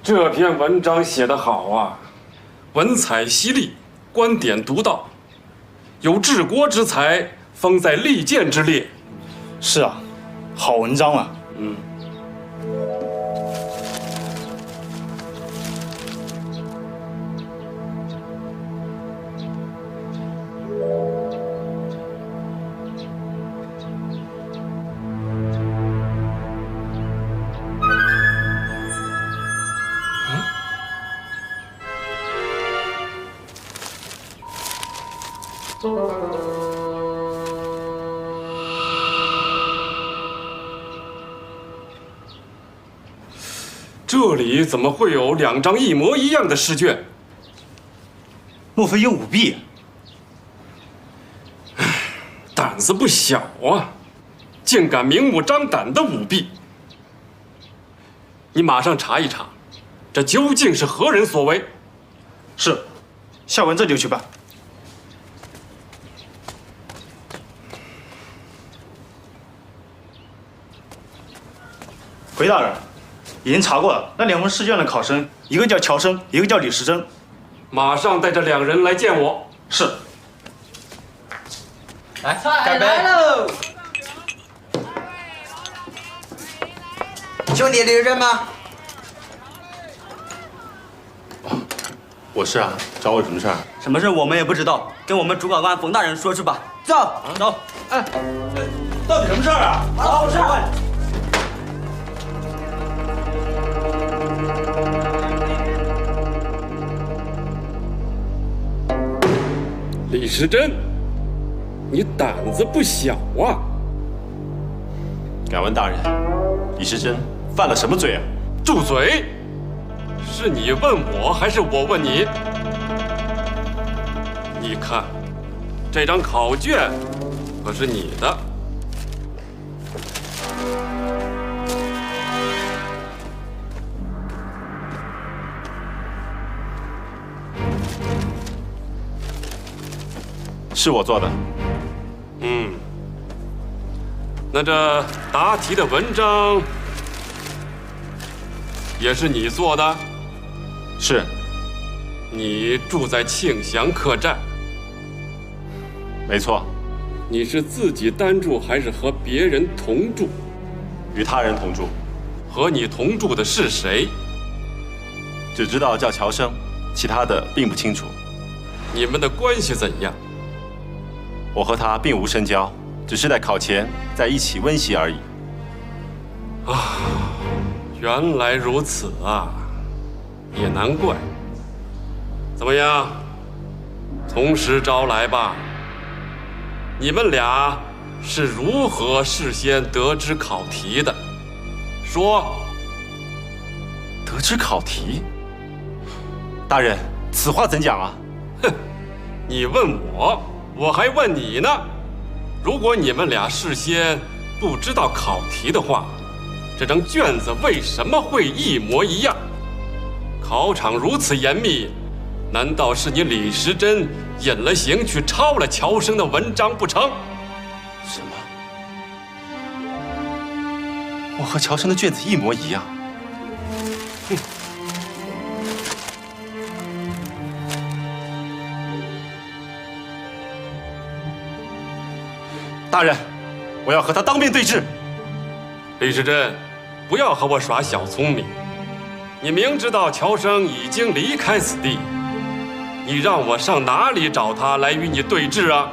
这篇文章写得好啊，文采犀利，观点獨到，有治國之才，封在利劍之列。是啊，好文章啊。这裡怎麼會有2張一模一樣的試卷？莫非有舞弊？膽子不小啊，竟敢明目張膽的舞弊！你馬上查一查，這究竟是何人所為？是，下文這就去辦。回大人，已經查過了，那2份試卷的考生，一個叫喬生，一個叫李時珍。馬上帶這2人來見我。是。來，乾杯嘍！兄弟，李时珍嗎？我是啊，找我有什麼事兒？什麼事我們也不知道，跟我們主考官馮大人說去吧。走，走。哎，到底什麼事兒啊？好事。李时珍，你膽子不小啊！敢問大人，李時珍犯了什麼罪啊？住嘴！是你問我，還是我問你？你看，這張考卷可是你的。是我做的。那這答題的文章也是你做的？是。你住在慶祥客棧？沒錯。你是自己單住還是和別人同住？與他人同住。和你同住的是誰？只知道叫喬生，其他的並不清楚。你們的關係怎樣？我和他並無深交，只是在考前在一起溫習而已。原来如此啊，也难怪。怎么样，从实招来吧。你们俩是如何事先得知考题的？说。得知考题？大人，此话怎讲啊？哼，你問我，我還問你呢。如果你們倆事先不知道考題的話，這張卷子為什麼會一模一樣？考場如此嚴密，難道是你李時珍隱了形去抄了喬生的文章不成？什麼？我和喬生的卷子一模一樣？哼！大人，我要和他當面對質。李時珍，不要和我耍小聰明。你明知道喬生已經離開此地，你讓我上哪裡找他來與你對峙啊？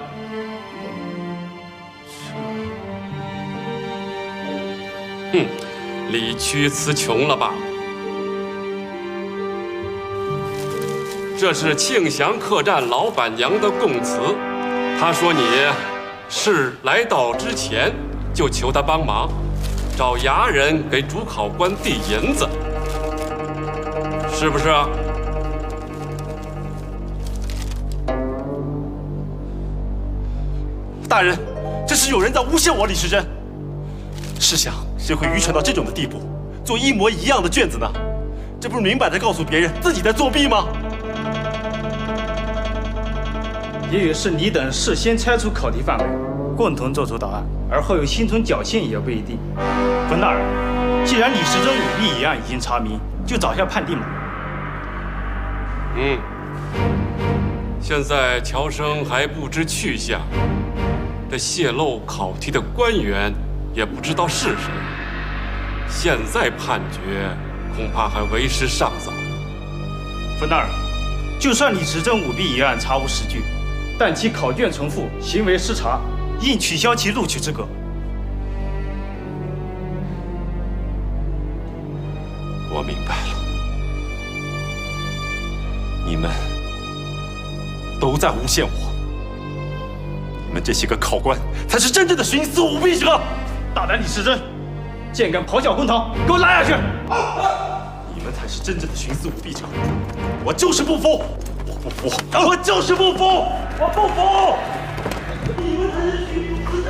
哼，理屈詞窮了吧？這是慶祥客棧老闆娘的供詞，她說你是來到之前就求她幫忙，找衙人給主考官遞銀子，是不是啊？大人，這是有人在誣陷我李時珍。試想，誰會愚蠢到這種的地步，做一模一樣的卷子呢？這不是明擺着告訴別人自己在作弊嗎？也許是你等事先猜出考題範圍，共同做出答案，而後又心存僥倖也不一定。冯大人，既然李時珍舞弊一案已經查明，就早下判定吧。現在喬生還不知去向，這洩露考題的官員也不知道是誰，現在判決恐怕還為時尚早。冯大人，就算李時珍舞弊一案查無實據，但其考卷重複、行為失察，應取消其錄取資格。我明白了，你們都在誣陷我，你們這些個考官才是真正的徇私舞弊者！大膽李時珍，竟敢咆哮公堂，給我拉下去！你們才是真正的徇私舞弊者！我就是不服！我不服！我就是不服！我不服！你們才是徇私的！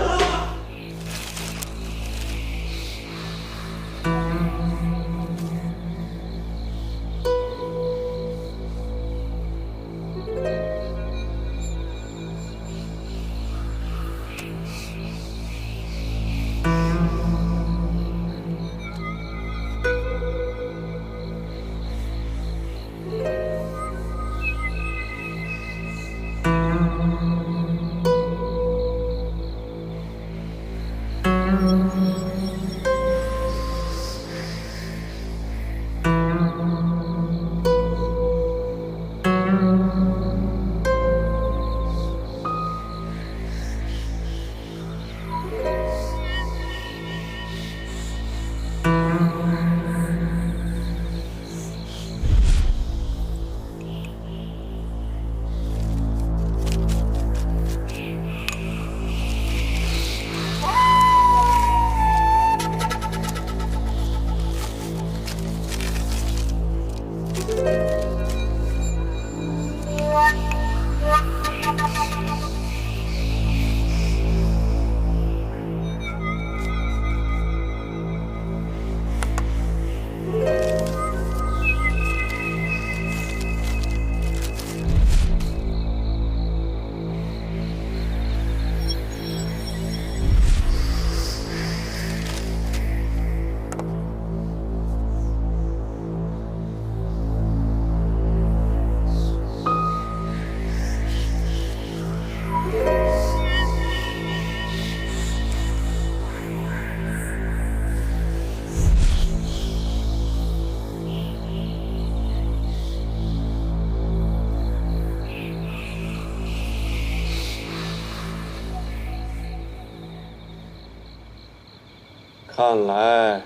看來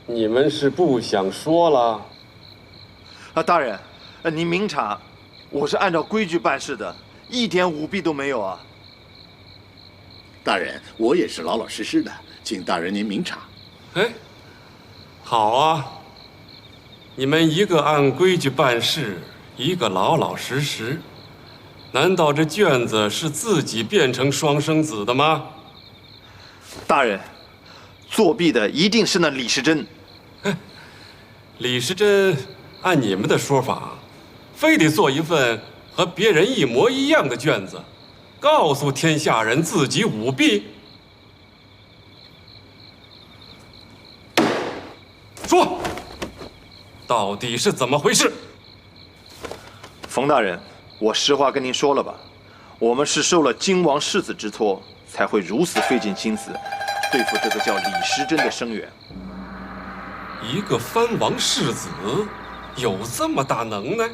你们是不想说了？大人，您明察，我是按照规矩办事的，一点舞弊都没有啊。大人，我也是老老实实的，请大人您明察。哎，好啊，你们一个按规矩办事，一个老老实实。难道这卷子是自己变成双生子的吗？大人，作弊的一定是那李时珍。李时珍，按你们的说法，非得做一份和别人一模一样的卷子，告诉天下人自己舞弊。说，到底是怎么回事？冯大人，我实话跟您说了吧，我们是受了金王世子之托，才会如此费尽心思对付这个叫李时珍的生员。一个藩王世子有这么大能耐？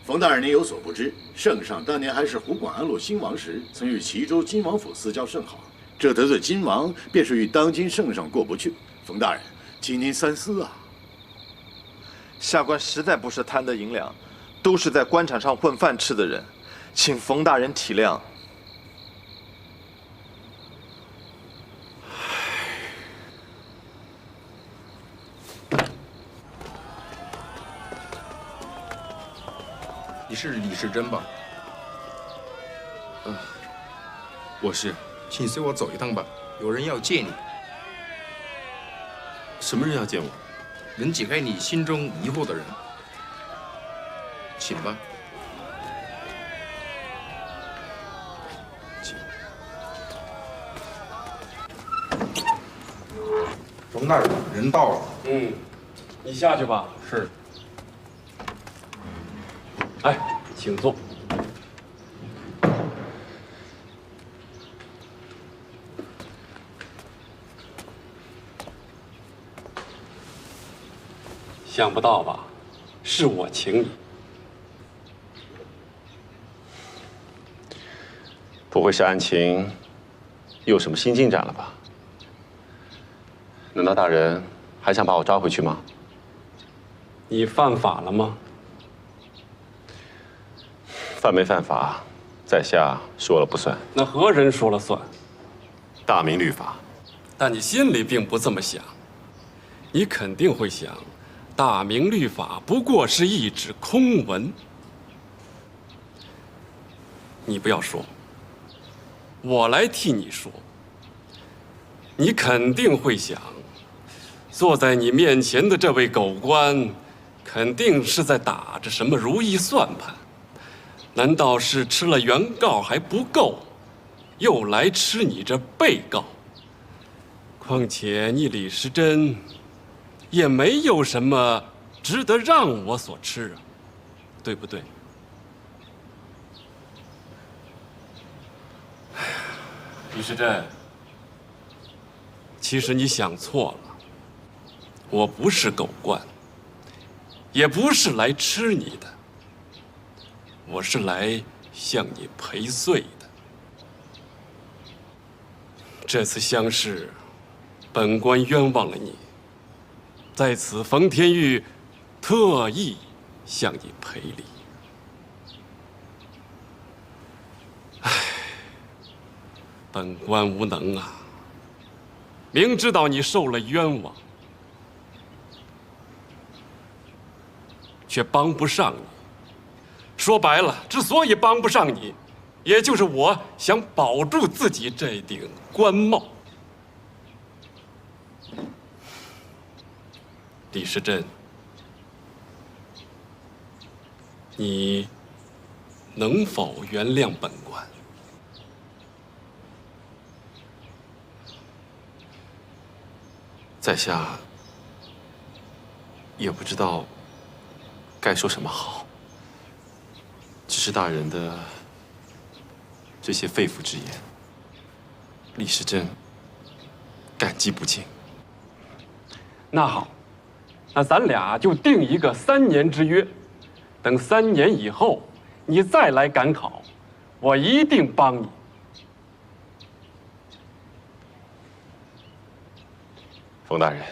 冯大人，您有所不知，圣上当年还是湖广安陆兴王时，曾与齐州金王府私交甚好，这得罪金王，便是与当今圣上过不去。冯大人，请您三思啊！下官实在不是贪得银两，都是在官场上混饭吃的人，请冯大人体谅。你是李时珍吧？我是。请随我走一趟吧，有人要见你。什么人要见我？能解开你心中疑惑的人。请吧。冯大人，人到了。你下去吧。是。哎，请坐。想不到吧？是我请你。不会是案情又有什么新进展了吧？难道大人还想把我抓回去吗？你犯法了吗？犯没犯法，在下说了不算。那何人说了算？大明律法。但你心里并不这么想，你肯定会想，大明律法不过是一纸空文。你不要说，我来替你说。你肯定会想，坐在你面前的这位狗官，肯定是在打着什么如意算盘。难道是吃了原告還不夠，又來吃你這被告？況且你李時珍也沒有什麼值得讓我所吃啊，對不對？李時珍，其實你想錯了，我不是狗官，也不是來吃你的。我是來向你賠罪的。這次相識，本官冤枉了你，在此馮天玉特意向你賠禮。唉，本官無能啊，明知道你受了冤枉，卻幫不上你。說白了，之所以幫不上你，也就是我想保住自己這頂官帽。李時珍，你能否原諒本官？在下也不知道該說什麼好。只是大人的這些肺腑之言，李時珍感激不盡。那好，那咱倆就定一個3年之約，等3年以後你再來趕考，我一定幫你。冯大人，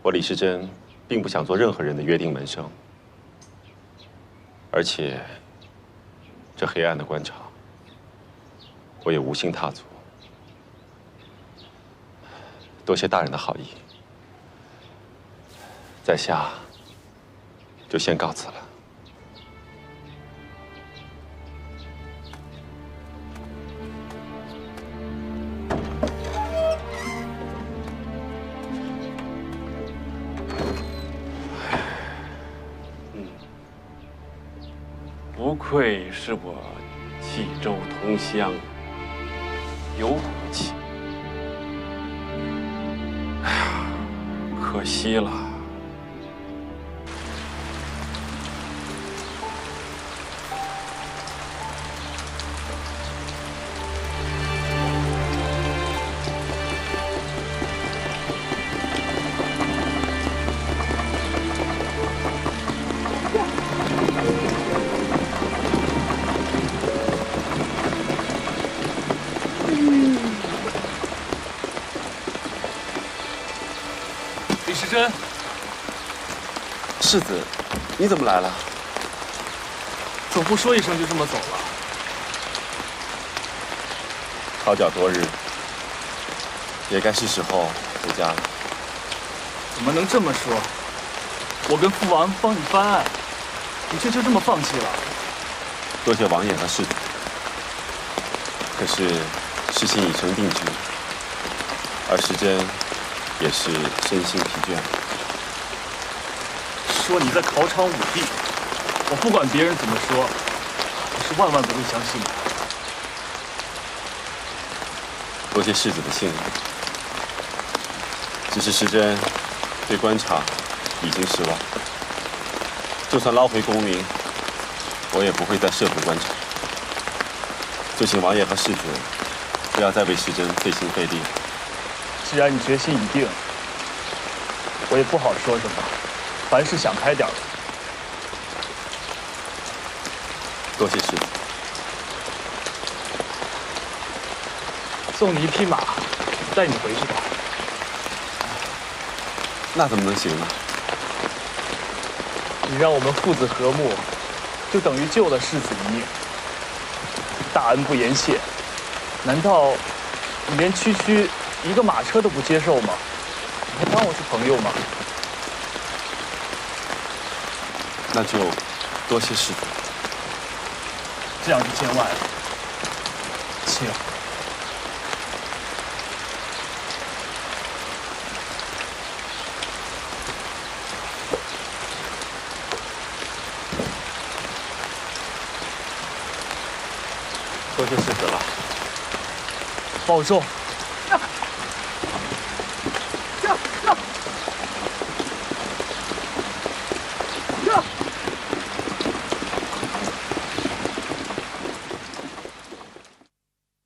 我李时珍并不想做任何人的约定门生，而且这黑暗的官场，我也无心踏足。多谢大人的好意，在下就先告辞了。不愧是我冀州同乡，有骨气。哎呀，可惜了。时珍，世子，你怎么来了？总不说一声就这么走了？考角多日，也该是时候回家了。怎么能这么说？我跟父王帮你翻案，你却就这么放弃了？多謝王爷和世子，可是事情已成定局，而时珍也是身心疲倦。说你在考场舞弊，我不管別人怎麼說，我是萬萬不會相信的。多謝世子的信任，只是時珍對官場已經失望，就算撈回功名，我也不會再涉足官場。就請王爺和世子不要再為時珍費心費力。既然你決心已定，我也不好說什麼。凡事想開點。多謝世子。送你一匹馬，帶你回去吧。那怎麼能行呢？你讓我們父子和睦，就等於救了世子一命。大恩不言謝，難道你連區區一個馬車都不接受嗎？你還當我是朋友嗎？那就多謝世子。這樣就見外了，請。多謝世子了，保重。